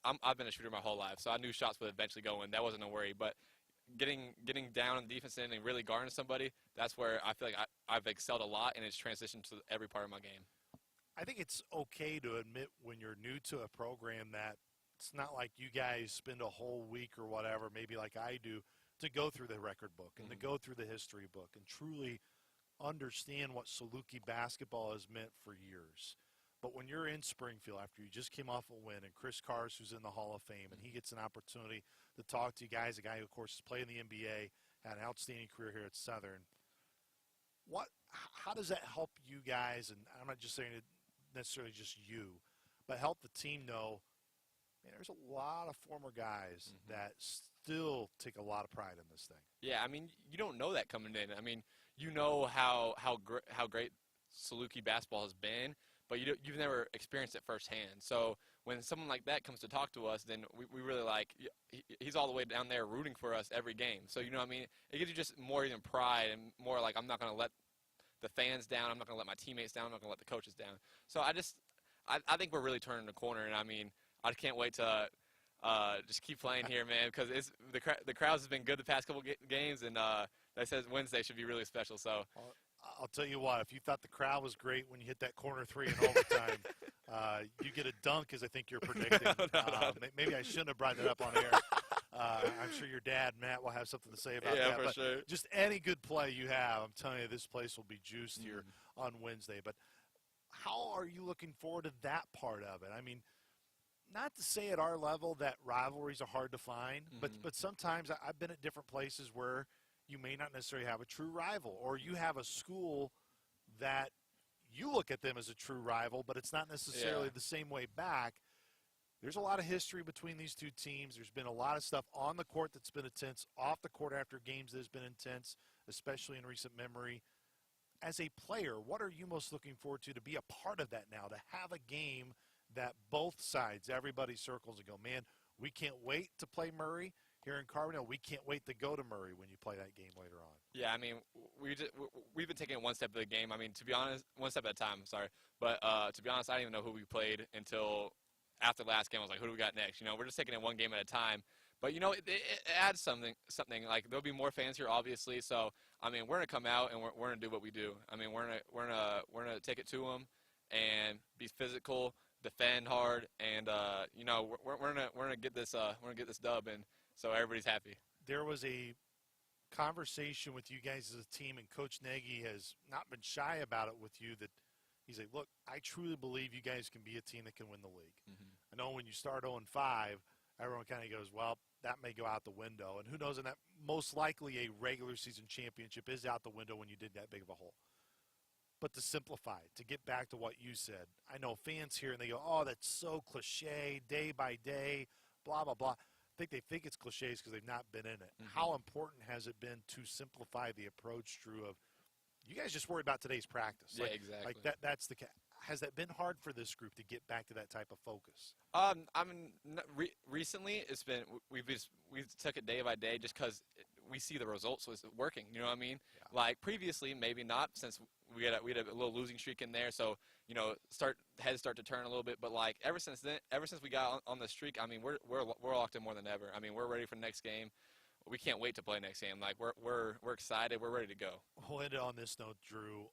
I've been a shooter my whole life, so I knew shots would eventually go in. That wasn't a worry. But getting down on the defense end and really guarding somebody, that's where I feel like I've excelled a lot, and it's transitioned to every part of my game. I think it's okay to admit when you're new to a program that it's not like you guys spend a whole week or whatever, maybe like I do, to go through the record book and to go through the history book and truly understand what Saluki basketball has meant for years. But when you're in Springfield after you just came off a win, and Chris Carrs, who's in the Hall of Fame, and he gets an opportunity to talk to you guys, a guy who, of course, is playing in the NBA, had an outstanding career here at Southern, how does that help you guys? And I'm not just saying it necessarily just you, but help the team know, man, there's a lot of former guys that still take a lot of pride in this thing. Yeah, I mean, you don't know that coming in. I mean, you know how great Saluki basketball has been, but you've never experienced it firsthand. So when someone like that comes to talk to us, then we really like, he's all the way down there rooting for us every game. So, you know what I mean? It gives you just more even pride and more like, I'm not going to let the fans down. I'm not going to let my teammates down. I'm not going to let the coaches down. So I think we're really turning the corner, and I mean, I can't wait to just keep playing here, man, because the crowds has been good the past couple games, and they said Wednesday should be really special. So I'll tell you what, if you thought the crowd was great when you hit that corner 3 in overtime, you get a dunk, as I think you're predicting. No. Maybe I shouldn't have brought that up on air. I'm sure your dad, Matt, will have something to say about that. Yeah, for but sure. Just any good play you have, I'm telling you, this place will be juiced here on Wednesday. But how are you looking forward to that part of it? I mean, not to say at our level that rivalries are hard to find, but sometimes I've been at different places where you may not necessarily have a true rival, or you have a school that you look at them as a true rival, but it's not necessarily the same way back. There's a lot of history between these two teams. There's been a lot of stuff on the court that's been intense, off the court after games that has been intense, especially in recent memory. As a player, what are you most looking forward to be a part of that now, to have a game that both sides, everybody circles and go, man, we can't wait to play Murray here in Carbondale. We can't wait to go to Murray when you play that game later on. Yeah, I mean, we've been taking it one step at a game. I mean, to be honest, one step at a time, sorry. But to be honest, I didn't even know who we played until after the last game. I was like, who do we got next? We're just taking it one game at a time. But, it adds something. Like, there'll be more fans here, obviously. So, I mean, we're going to come out and we're going to do what we do. I mean, we're gonna take it to them and be physical, defend hard, and, we're going to get this dub, and so everybody's happy. There was a conversation with you guys as a team, and Coach Nagy has not been shy about it with you, that he's like, look, I truly believe you guys can be a team that can win the league. Mm-hmm. I know when you start 0-5, everyone kind of goes, well, that may go out the window. And who knows, and that most likely a regular season championship is out the window when you did that big of a hole. But to simplify it, to get back to what you said, I know fans here and they go, oh, that's so cliche, day by day, blah, blah, blah. I think it's cliches because they've not been in it. Mm-hmm. How important has it been to simplify the approach, Drew, of you guys just worry about today's practice? Yeah, exactly. Like that's the has that been hard for this group to get back to that type of focus? I mean, recently it's been we've took it day by day just because we see the results, so it's working. You know what I mean? Yeah. Like previously, maybe not, since we had a little losing streak in there. So heads start to turn a little bit. But like ever since we got on the streak, I mean, we're locked in more than ever. I mean, we're ready for the next game. We can't wait to play next game. Like we're excited. We're ready to go. We'll end it on this note, Drew.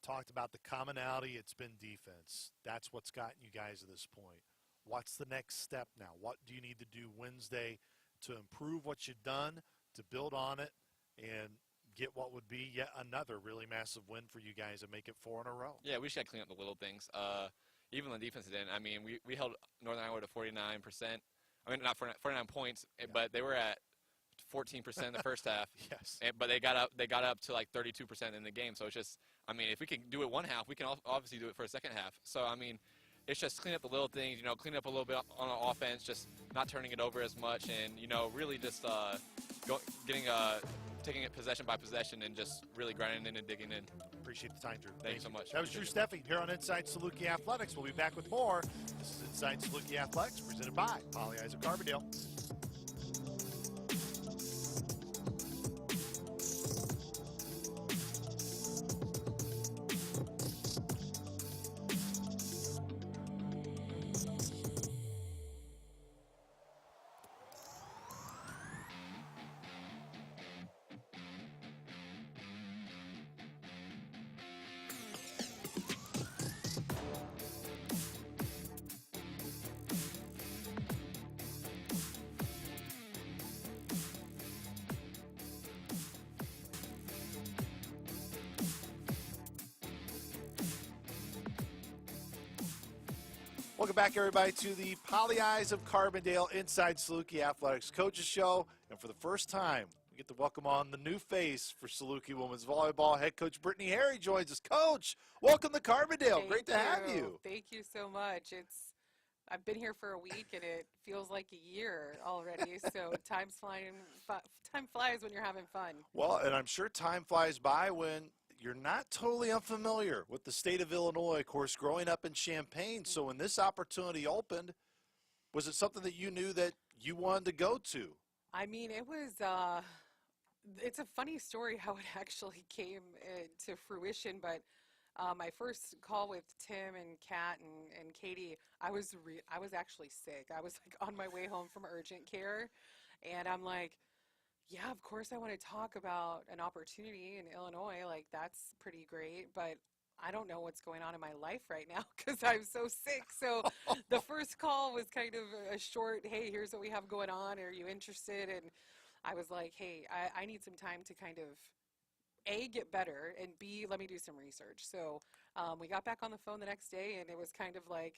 Talked about the commonality. It's been defense. That's what's gotten you guys to this point. What's the next step now? What do you need to do Wednesday to improve what you've done, to build on it, and get what would be yet another really massive win for you guys and make it 4 in a row? Yeah, we just got to clean up the little things. Even on the defensive end, I mean, we held Northern Iowa to 49%. I mean, not 49 points, yeah. But they were at 14% in the first half. Yes. But they got up to like 32% in the game. So it's just, I mean, if we can do it one half, we can obviously do it for a second half. So, I mean, it's just clean up the little things, clean up a little bit on the offense, just not turning it over as much, and, really just taking it possession by possession and just really grinding in and digging in. Appreciate the time, Drew. Thanks so much. That was Drew Steffe here on Inside Saluki Athletics. We'll be back with more. This is Inside Saluki Athletics, presented by Pagliai of Carbondale. Welcome back, everybody, to the Pagliai of Carbondale Inside Saluki Athletics Coaches Show. And for the first time, we get to welcome on the new face for Saluki Women's Volleyball. Head coach Brittany Harry joins us. Coach, welcome to Carbondale. Great to have you. Thank you so much. I've been here for a week, and it feels like a year already. So time flies when you're having fun. Well, and I'm sure time flies by when you're not totally unfamiliar with the state of Illinois, of course, growing up in Champaign. So when this opportunity opened, was it something that you knew that you wanted to go to? I mean, it's a funny story how it actually came to fruition, but my first call with Tim and Kat and Katie, I was actually sick. I was like on my way home from urgent care, and I'm like, yeah, of course I want to talk about an opportunity in Illinois. Like, that's pretty great, but I don't know what's going on in my life right now because I'm so sick. So the first call was kind of a short, hey, here's what we have going on. Are you interested? And I was like, hey, I need some time to kind of, A, get better, and B, let me do some research. So we got back on the phone the next day, and it was kind of like,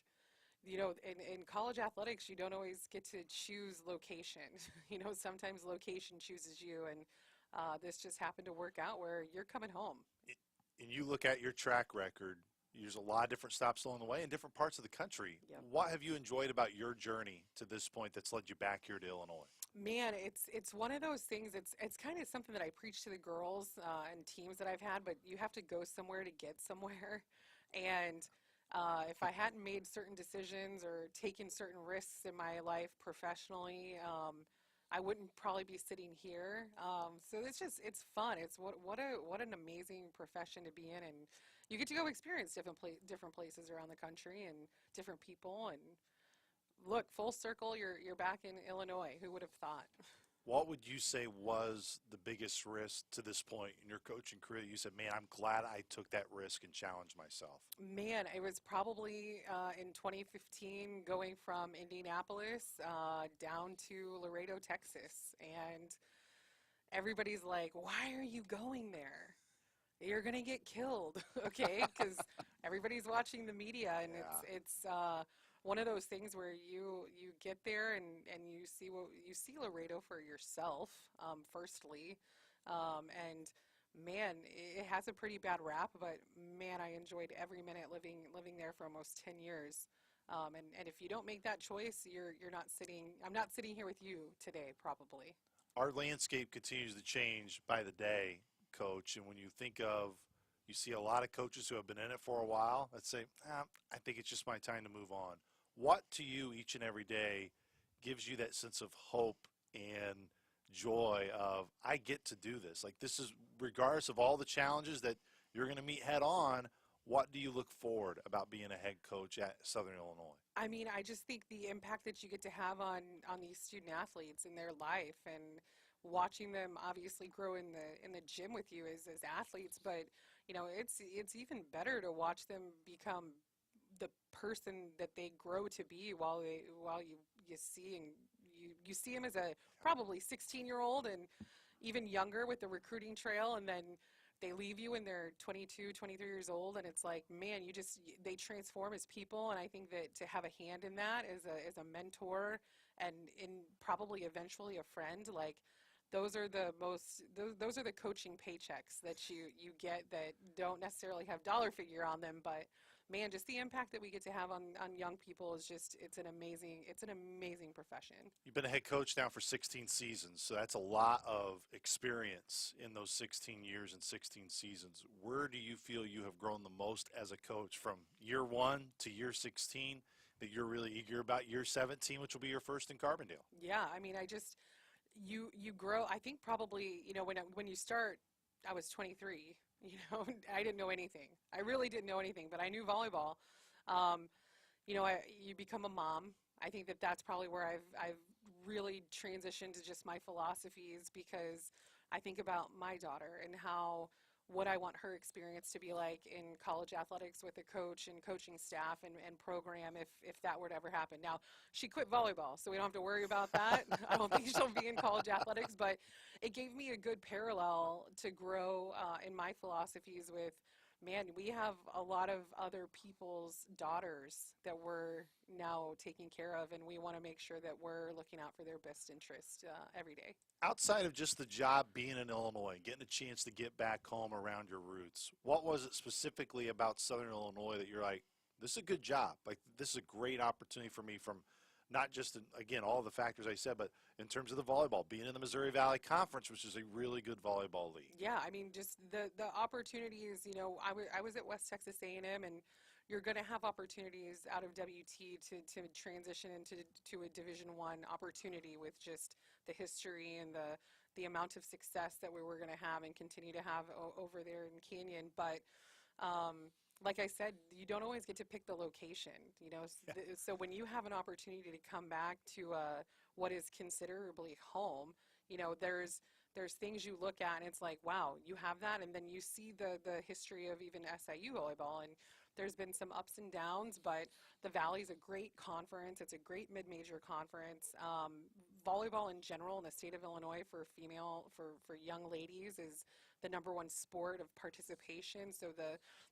in college athletics, you don't always get to choose location. Sometimes location chooses you, and this just happened to work out where you're coming home. And you look at your track record, There's a lot of different stops along the way in different parts of the country. Yep. What have you enjoyed about your journey to this point that's led you back here to Illinois? Man, it's one of those things. It's kind of something that I preach to the girls and teams that I've had, but you have to go somewhere to get somewhere. And if I hadn't made certain decisions or taken certain risks in my life professionally, I wouldn't probably be sitting here. So it's fun. It's what an amazing profession to be in, and you get to go experience different places around the country and different people. And look, full circle, you're back in Illinois. Who would have thought? What would you say was the biggest risk to this point in your coaching career? You said, man, I'm glad I took that risk and challenged myself. Man, it was probably in 2015 going from Indianapolis down to Laredo, Texas. And everybody's like, why are you going there? You're going to get killed, okay? Because everybody's watching the media, and it's one of those things where you get there and you see Laredo for yourself, firstly, and man, it has a pretty bad rap, but man, I enjoyed every minute living there for almost 10 years. And if you don't make that choice, you're not sitting. I'm not sitting here with you today, probably. Our landscape continues to change by the day, Coach. And when you think of, you see a lot of coaches who have been in it for a while that say, I think it's just my time to move on. What to you each and every day gives you that sense of hope and joy of, I get to do this? Like, this is, regardless of all the challenges that you're going to meet head on, what do you look forward about being a head coach at Southern Illinois? I mean, I just think the impact that you get to have on these student athletes in their life, and watching them obviously grow in the gym with you as athletes, but you know, it's even better to watch them become the person that they grow to be while you see him as a probably 16-year-old and even younger with the recruiting trail, and then they leave you when they're 22, 23 years old, and it's like, man, they transform as people. And I think that to have a hand in that as a mentor and in probably eventually a friend, like, those are the coaching paychecks that you get that don't necessarily have dollar figure on them, but man, just the impact that we get to have on young people is just, it's an amazing profession. You've been a head coach now for 16 seasons, so that's a lot of experience in those 16 years and 16 seasons. Where do you feel you have grown the most as a coach from year 1 to year 16 that you're really eager about year 17, which will be your first in Carbondale? Yeah, I mean, you grow. I think probably, you know, when you start, I was 23. You know, I didn't know anything. I really didn't know anything, but I knew volleyball. You know, you become a mom. I think that's probably where I've really transitioned to just my philosophies, because I think about my daughter and what I want her experience to be like in college athletics with a coach and coaching staff and program if that were to ever happen. Now, she quit volleyball, so we don't have to worry about that. I don't think she'll be in college athletics, but it gave me a good parallel to grow in my philosophies with, man, we have a lot of other people's daughters that we're now taking care of, and we want to make sure that we're looking out for their best interest every day. Outside of just the job being in Illinois, getting a chance to get back home around your roots, what was it specifically about Southern Illinois that you're like, this is a good job? Like, this is a great opportunity for me, from not just, again, all the factors I said, but in terms of the volleyball, being in the Missouri Valley Conference, which is a really good volleyball league. Yeah, I mean, just the opportunities, you know, I was at West Texas A&M, and you're going to have opportunities out of WT to transition to a Division I opportunity with just the history and the amount of success that we were going to have and continue to have over there in Canyon. But like I said, you don't always get to pick the location, you know. So when you have an opportunity to come back to what is considerably home, you know, there's things you look at and it's like, wow, you have that. And then you see the history of even SIU volleyball, and there's been some ups and downs, but the Valley's a great conference. It's a great mid-major conference. Volleyball in general in the state of Illinois for young ladies the #1 sport of participation. So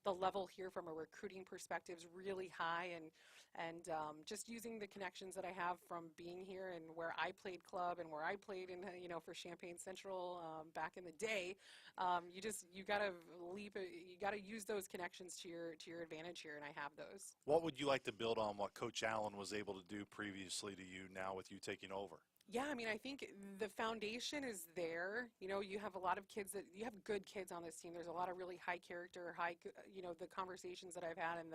the level here from a recruiting perspective is really high, and just using the connections that I have from being here and where I played club and where I played in, for Champaign Central back in the day, you gotta use those connections to your advantage here, and I have those. What would you like to build on what Coach Allen was able to do previously to you now with you taking over? Yeah, I mean, I think the foundation is there. You have a lot of you have good kids on this team. There's a lot of really high character, the conversations that I've had and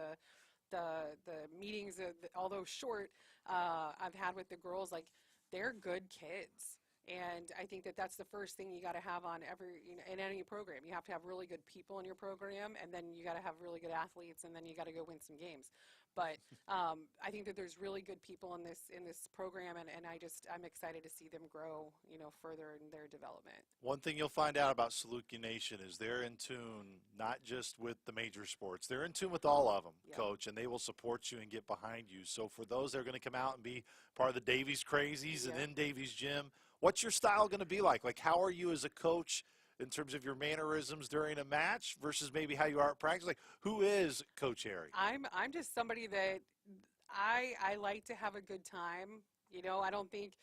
the meetings, although short, I've had with the girls, like, they're good kids. And I think that that's the first thing you got to have on in any program. You have to have really good people in your program, and then you got to have really good athletes, and then you got to go win some games. But I think that there's really good people in this program, and I'm excited to see them grow, further in their development. One thing you'll find out about Saluki Nation is they're in tune not just with the major sports. They're in tune with all of them, Yeah. Coach, and they will support you and get behind you. So for those that are going to come out and be part of the Davies Crazies and Yeah. in Davies Gym, what's your style going to be like? Like, how are you as a coach in terms of your mannerisms during a match versus maybe how you are at practice? Like, who is Coach Harry? I'm just somebody that I like to have a good time. I don't think,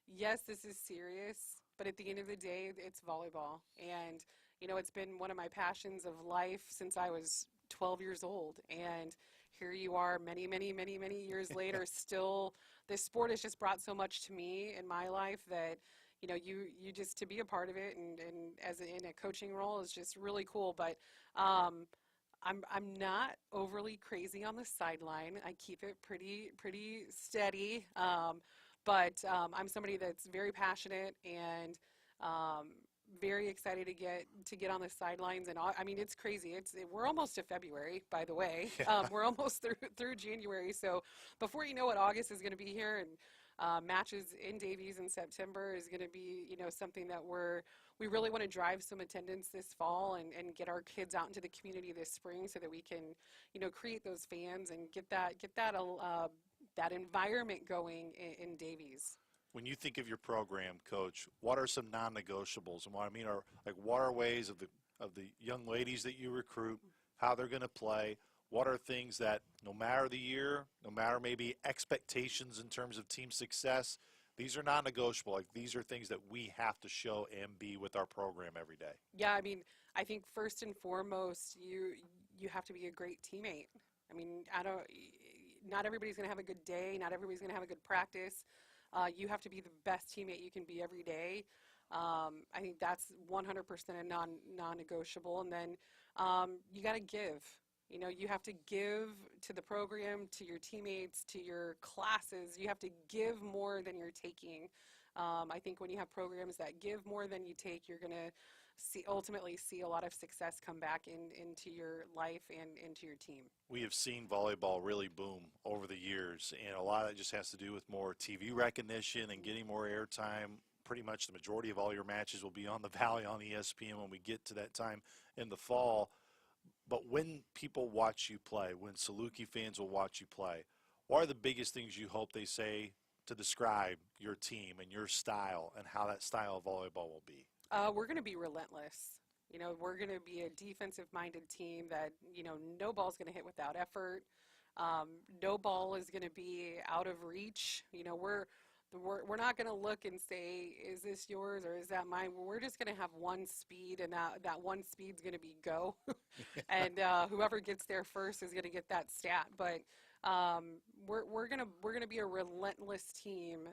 yes, this is serious, but at the end of the day, it's volleyball. And, it's been one of my passions of life since I was 12 years old. And here you are many, many, many, many years later, still, this sport has just brought so much to me in my life that, you just, to be a part of it and in a coaching role is just really cool. But I'm not overly crazy on the sideline. I keep it pretty steady. But I'm somebody that's very passionate and very excited to get on the sidelines. And I mean, it's crazy. We're almost to February, by the way. We're almost through January. So before you know what, August is going to be here, and matches in Davies in September is going to be, something that we really want to drive some attendance this fall and get our kids out into the community this spring so that we can, create those fans and get that environment going in Davies. When you think of your program, Coach, what are some non-negotiables? And what I mean are, like, what are ways of the young ladies that you recruit, how they're going to play? What are things that, no matter the year, no matter maybe expectations in terms of team success, these are non-negotiable? Like, these are things that we have to show and be with our program every day. Yeah, I mean, I think first and foremost, you have to be a great teammate. I mean, not everybody's going to have a good day. Not everybody's going to have a good practice. You have to be the best teammate you can be every day. I think that's 100% a non-negotiable. And then you got to give. You have to give to the program, to your teammates, to your classes. You have to give more than you're taking. I think when you have programs that give more than you take, you're going to ultimately see a lot of success come back into your life and into your team. We have seen volleyball really boom over the years, and a lot of it just has to do with more TV recognition and getting more airtime. Pretty much the majority of all your matches will be on the Valley on ESPN when we get to that time in the fall. But when people watch you play, when Saluki fans will watch you play, what are the biggest things you hope they say to describe your team and your style and how that style of volleyball will be? We're going to be relentless. We're going to be a defensive-minded team that, no ball's going to hit without effort. No ball is going to be out of reach. We're not going to look and say, is this yours or is that mine? We're just going to have one speed, and that one speed's going to be go. And whoever gets there first is going to get that stat. But we're gonna be a relentless team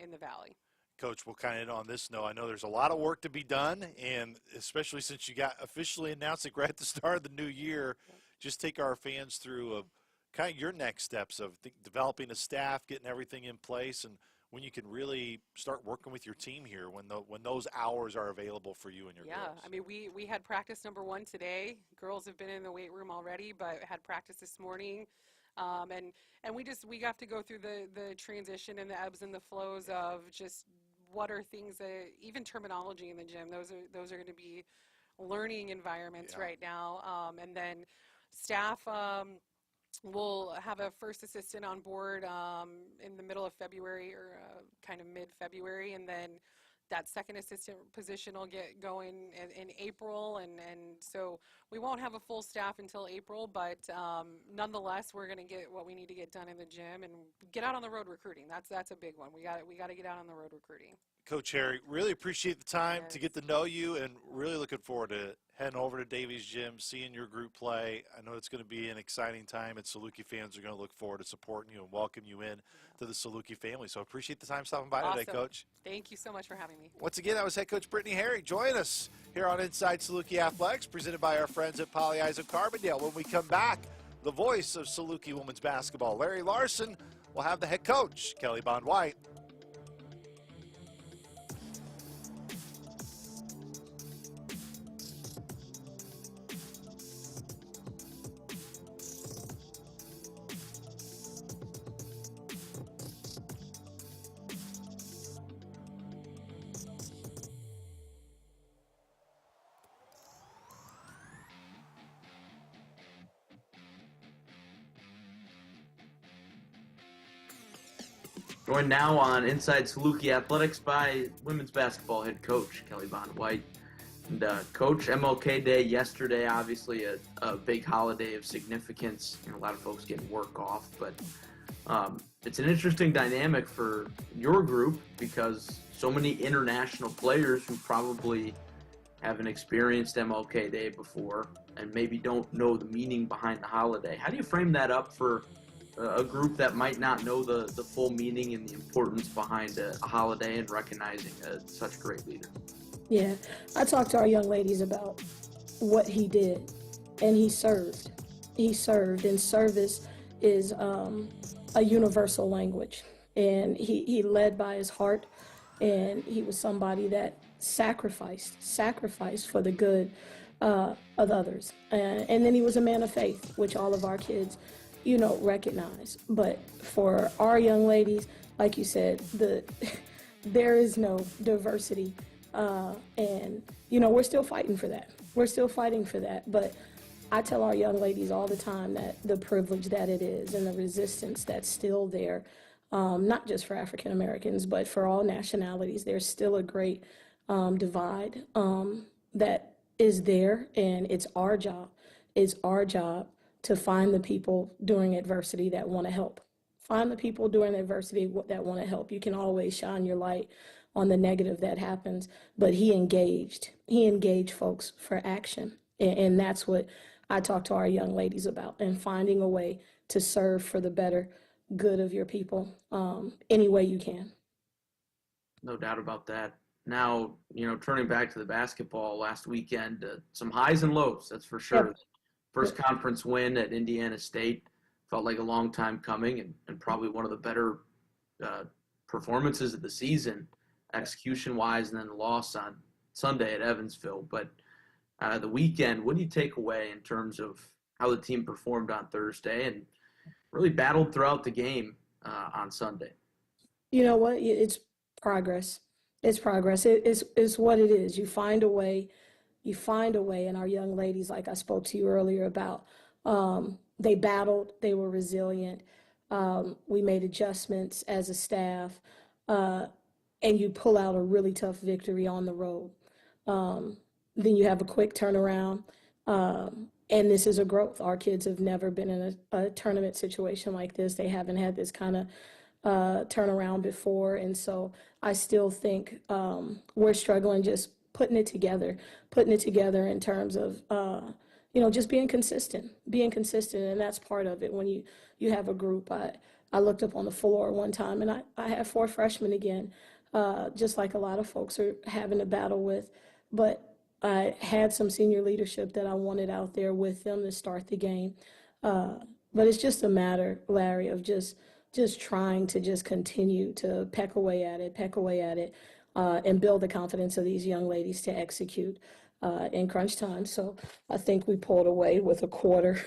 in the Valley. Coach, we'll kind of end on this note. I know there's a lot of work to be done, and especially since you got officially announced it right at the start of the new year, just take our fans through kind of your next steps of developing a staff, getting everything in place, and when you can really start working with your team here, when those hours are available for you and your girls. Yeah, I mean, we had practice number 1 today. Girls have been in the weight room already, but had practice this morning. And we have to go through the transition and the ebbs and the flows of just what are things that, even terminology in the gym, those are going to be learning environments right now. And then staff, we'll have a first assistant on board in the middle of February or kind of mid-February, and then that second assistant position will get going in April, and so we won't have a full staff until April, but nonetheless, we're going to get what we need to get done in the gym and get out on the road recruiting. That's a big one. We got to get out on the road recruiting. Coach Harry, really appreciate the time Yes. to get to know you, and really looking forward to heading over to Davies Gym, seeing your group play. I know it's going to be an exciting time, and Saluki fans are going to look forward to supporting you and welcome you in to the Saluki family. So appreciate the time stopping by today, Awesome. Coach. Thank you so much for having me. Once again, that was head coach Brittany Harry. Join us here on Inside Saluki Athletics, presented by our friends at Pagliai of Carbondale. When we come back, the voice of Saluki women's basketball, Larry Larson, will have the head coach, Kelly Bond White. Joined now on Inside Saluki Athletics by women's basketball head coach Kelly Bond White. And Coach, MLK Day yesterday, obviously a big holiday of significance. A lot of folks getting work off, but it's an interesting dynamic for your group because so many international players who probably haven't experienced MLK Day before and maybe don't know the meaning behind the holiday. How do you frame that up for a group that might not know the full meaning and the importance behind a holiday and recognizing such a great leader? Yeah, I talked to our young ladies about what he did, and he served. He served, and service is a universal language. And he led by his heart, and he was somebody that sacrificed for the good of others. And then he was a man of faith, which all of our kids recognize. But for our young ladies, like you said, there is no diversity, and we're still fighting for that. But I tell our young ladies all the time that the privilege that it is and the resistance that's still there, not just for African Americans, but for all nationalities, there's still a great divide that is there, and it's our job. To find the people during adversity that want to help. Find the people during adversity that want to help. You can always shine your light on the negative that happens, but he engaged folks for action. And that's what I talk to our young ladies about, and finding a way to serve for the better good of your people any way you can. No doubt about that. Now, turning back to the basketball last weekend, some highs and lows, that's for sure. Yep. First conference win at Indiana State felt like a long time coming, and probably one of the better performances of the season, execution-wise, and then the loss on Sunday at Evansville. But the weekend, what do you take away in terms of how the team performed on Thursday and really battled throughout the game on Sunday? You know what? It's progress. It's progress. It's what it is. You find a way, and our young ladies, like I spoke to you earlier about, they battled, they were resilient. We made adjustments as a staff, and you pull out a really tough victory on the road. Then you have a quick turnaround, and this is a growth. Our kids have never been in a tournament situation like this. They haven't had this kind of turnaround before, and so I still think we're struggling just putting it together in terms of just being consistent, and that's part of it. When you have a group, I looked up on the floor one time, and I have 4 freshmen again, just like a lot of folks are having to battle with, but I had some senior leadership that I wanted out there with them to start the game, but it's just a matter, Larry, of just trying to just continue to peck away at it, and build the confidence of these young ladies to execute in crunch time. So I think we pulled away with a quarter,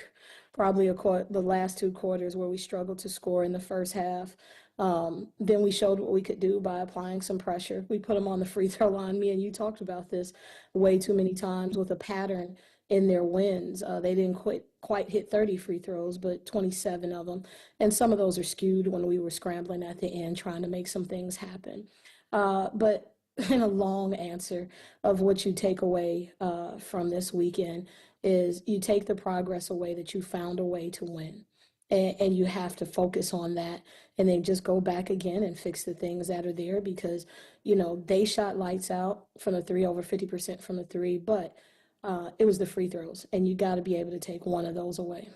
probably the last 2 quarters where we struggled to score in the first half. Then we showed what we could do by applying some pressure. We put them on the free throw line. Me and you talked about this way too many times with a pattern in their wins. They didn't quite hit 30 free throws, but 27 of them. And some of those are skewed when we were scrambling at the end trying to make some things happen. But and a long answer of what you take away from this weekend is you take the progress away that you found a way to win. And you have to focus on that and then just go back again and fix the things that are there because, they shot lights out from the three, over 50% from the three, but it was the free throws. And you got to be able to take one of those away.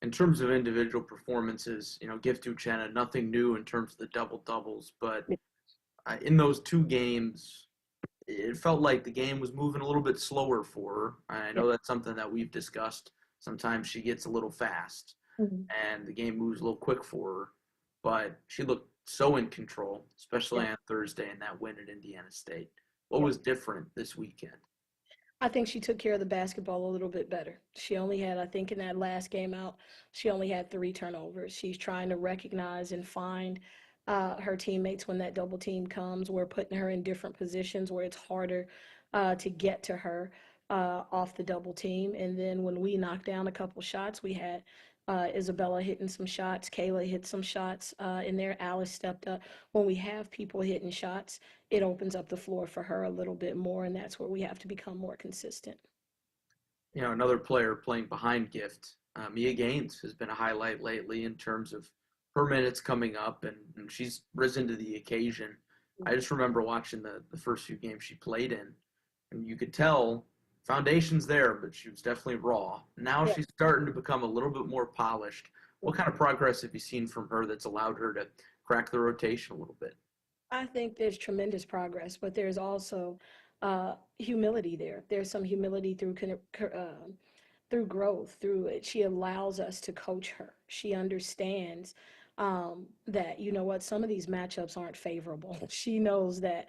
In terms of individual performances, Gift Uchenna, nothing new in terms of the double doubles, but in those two games, it felt like the game was moving a little bit slower for her. I know that's something that we've discussed. Sometimes she gets a little fast Mhm. and the game moves a little quick for her, but she looked so in control, especially Yeah. on Thursday in that win at Indiana State. What Yeah. was different this weekend? I think she took care of the basketball a little bit better. She only had, I think, in that last game out, she only had 3 turnovers. She's trying to recognize and find her teammates when that double team comes. We're putting her in different positions where it's harder to get to her off the double team. And then when we knocked down a couple shots, we had Isabella hitting some shots. Kayla hit some shots in there. Alice stepped up. When we have people hitting shots, it opens up the floor for her a little bit more, and that's where we have to become more consistent. Another player playing behind Gift, Mia Gaines has been a highlight lately in terms of her minutes coming up, and she's risen to the occasion. I just remember watching the first few games she played in, and you could tell foundation's there, but she was definitely raw. Now Yeah. she's starting to become a little bit more polished. What kind of progress have you seen from her that's allowed her to crack the rotation a little bit? I think there's tremendous progress, but there's also humility there. There's some humility through growth, through it. She allows us to coach her. She understands that, some of these matchups aren't favorable. She knows that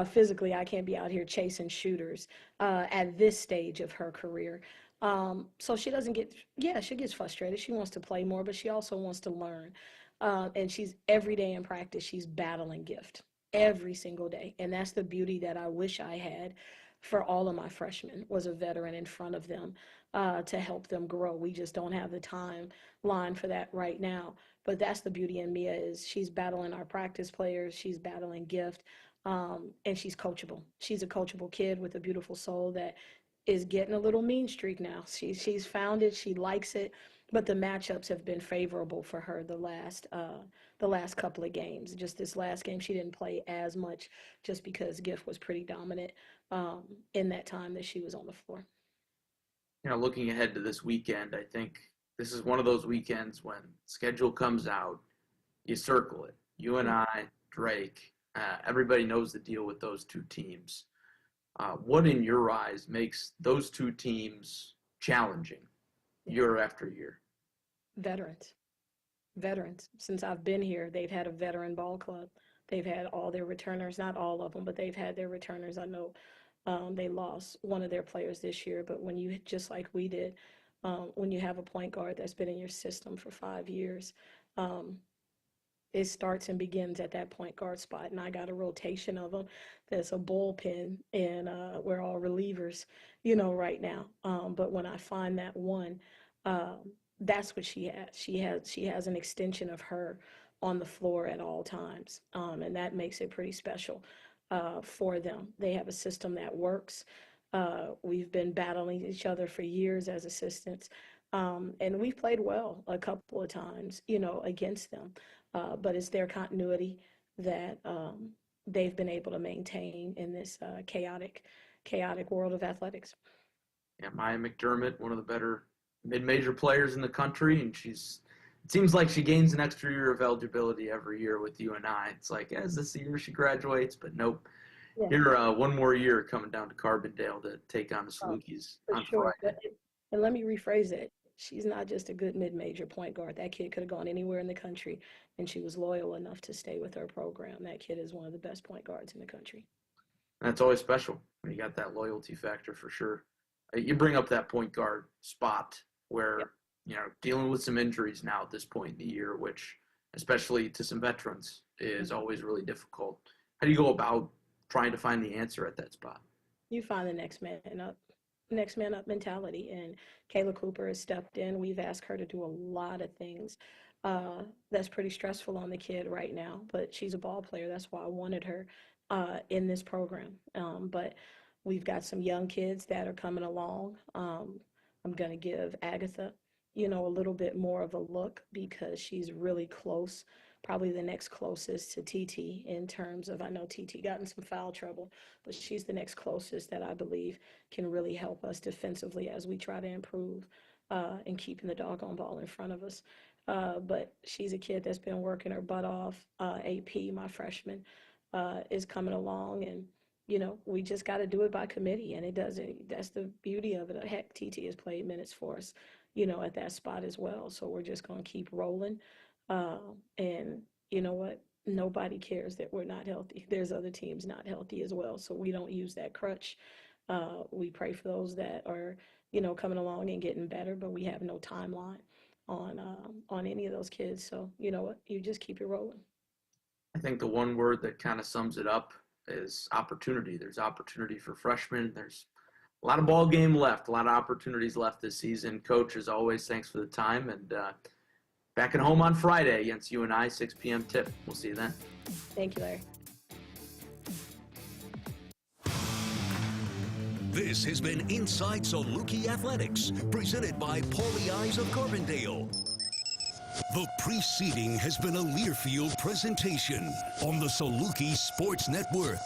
physically I can't be out here chasing shooters at this stage of her career. So she doesn't get, yeah, she gets frustrated. She wants to play more, but she also wants to learn. And she's every day in practice, she's battling Gift every single day. And that's the beauty that I wish I had for all of my freshmen was a veteran in front of them to help them grow. We just don't have the timeline for that right now. But that's the beauty in Mia is she's battling our practice players, she's battling Gift, and she's coachable. She's a coachable kid with a beautiful soul that is getting a little mean streak now. She's found it, she likes it, but the matchups have been favorable for her the last couple of games. Just this last game, she didn't play as much just because Gift was pretty dominant in that time that she was on the floor. Looking ahead to this weekend, I think this is one of those weekends when schedule comes out, you circle it. You and I, Drake, everybody knows the deal with those two teams. What in your eyes makes those two teams challenging year after year? Veterans. Veterans. Since I've been here, they've had a veteran ball club. They've had all their returners, not all of them, but they've had their returners. I know they lost one of their players this year, but when you, just like we did, when you have a point guard that's been in your system for 5 years, um, it starts and begins at that point guard spot. And I got a rotation of them. There's a bullpen, and we're all relievers, right now. But when I find that one, um, that's what she has. She has an extension of her on the floor at all times, and that makes it pretty special for them. They have a system that works. We've been battling each other for years as assistants, and we've played well a couple of times, against them. But it's their continuity that they've been able to maintain in this chaotic world of athletics. Yeah, Maya McDermott, one of the better mid-major players in the country, and it seems like she gains an extra year of eligibility every year with UNI. It's like, is this the year she graduates? But nope. Yeah. Here, one more year coming down to Carbondale to take on the Oh, Salukis for on sure. Friday. And let me rephrase it. She's not just a good mid-major point guard. That kid could have gone anywhere in the country, and she was loyal enough to stay with her program. That kid is one of the best point guards in the country. And that's always special when you got that loyalty factor for sure. You bring up that point guard spot where, Yep. Dealing with some injuries now at this point in the year, which, especially to some veterans, is always really difficult. How do you go about trying to find the answer at that spot? You find the next man up mentality. And Kayla Cooper has stepped in. We've asked her to do a lot of things that's pretty stressful on the kid right now, but she's a ball player. That's why I wanted her in this program. But we've got some young kids that are coming along. I'm going to give Agatha, a little bit more of a look because she's really close, probably the next closest to TT in terms of, I know TT got in some foul trouble, but she's the next closest that I believe can really help us defensively as we try to improve and keeping the doggone ball in front of us. But she's a kid that's been working her butt off. AP, my freshman, is coming along, and we just got to do it by committee, and it doesn't. That's the beauty of it. Heck, TT has played minutes for us, at that spot as well. So we're just going to keep rolling. And you know what? Nobody cares that we're not healthy. There's other teams not healthy as well, so we don't use that crutch. We pray for those that are, coming along and getting better, but we have no timeline on any of those kids. So you know what? You just keep it rolling. I think the one word that kind of sums it up is opportunity. There's opportunity for freshmen. There's a lot of ball game left, a lot of opportunities left this season. Coach, as always, thanks for the time. And back at home on Friday against UNI, 6 p.m. tip. We'll see you then. Thank you, Larry. This has been Inside Saluki Athletics, presented by Pagliai of Carbondale. The preceding has been a Learfield presentation on the Saluki Sports Network.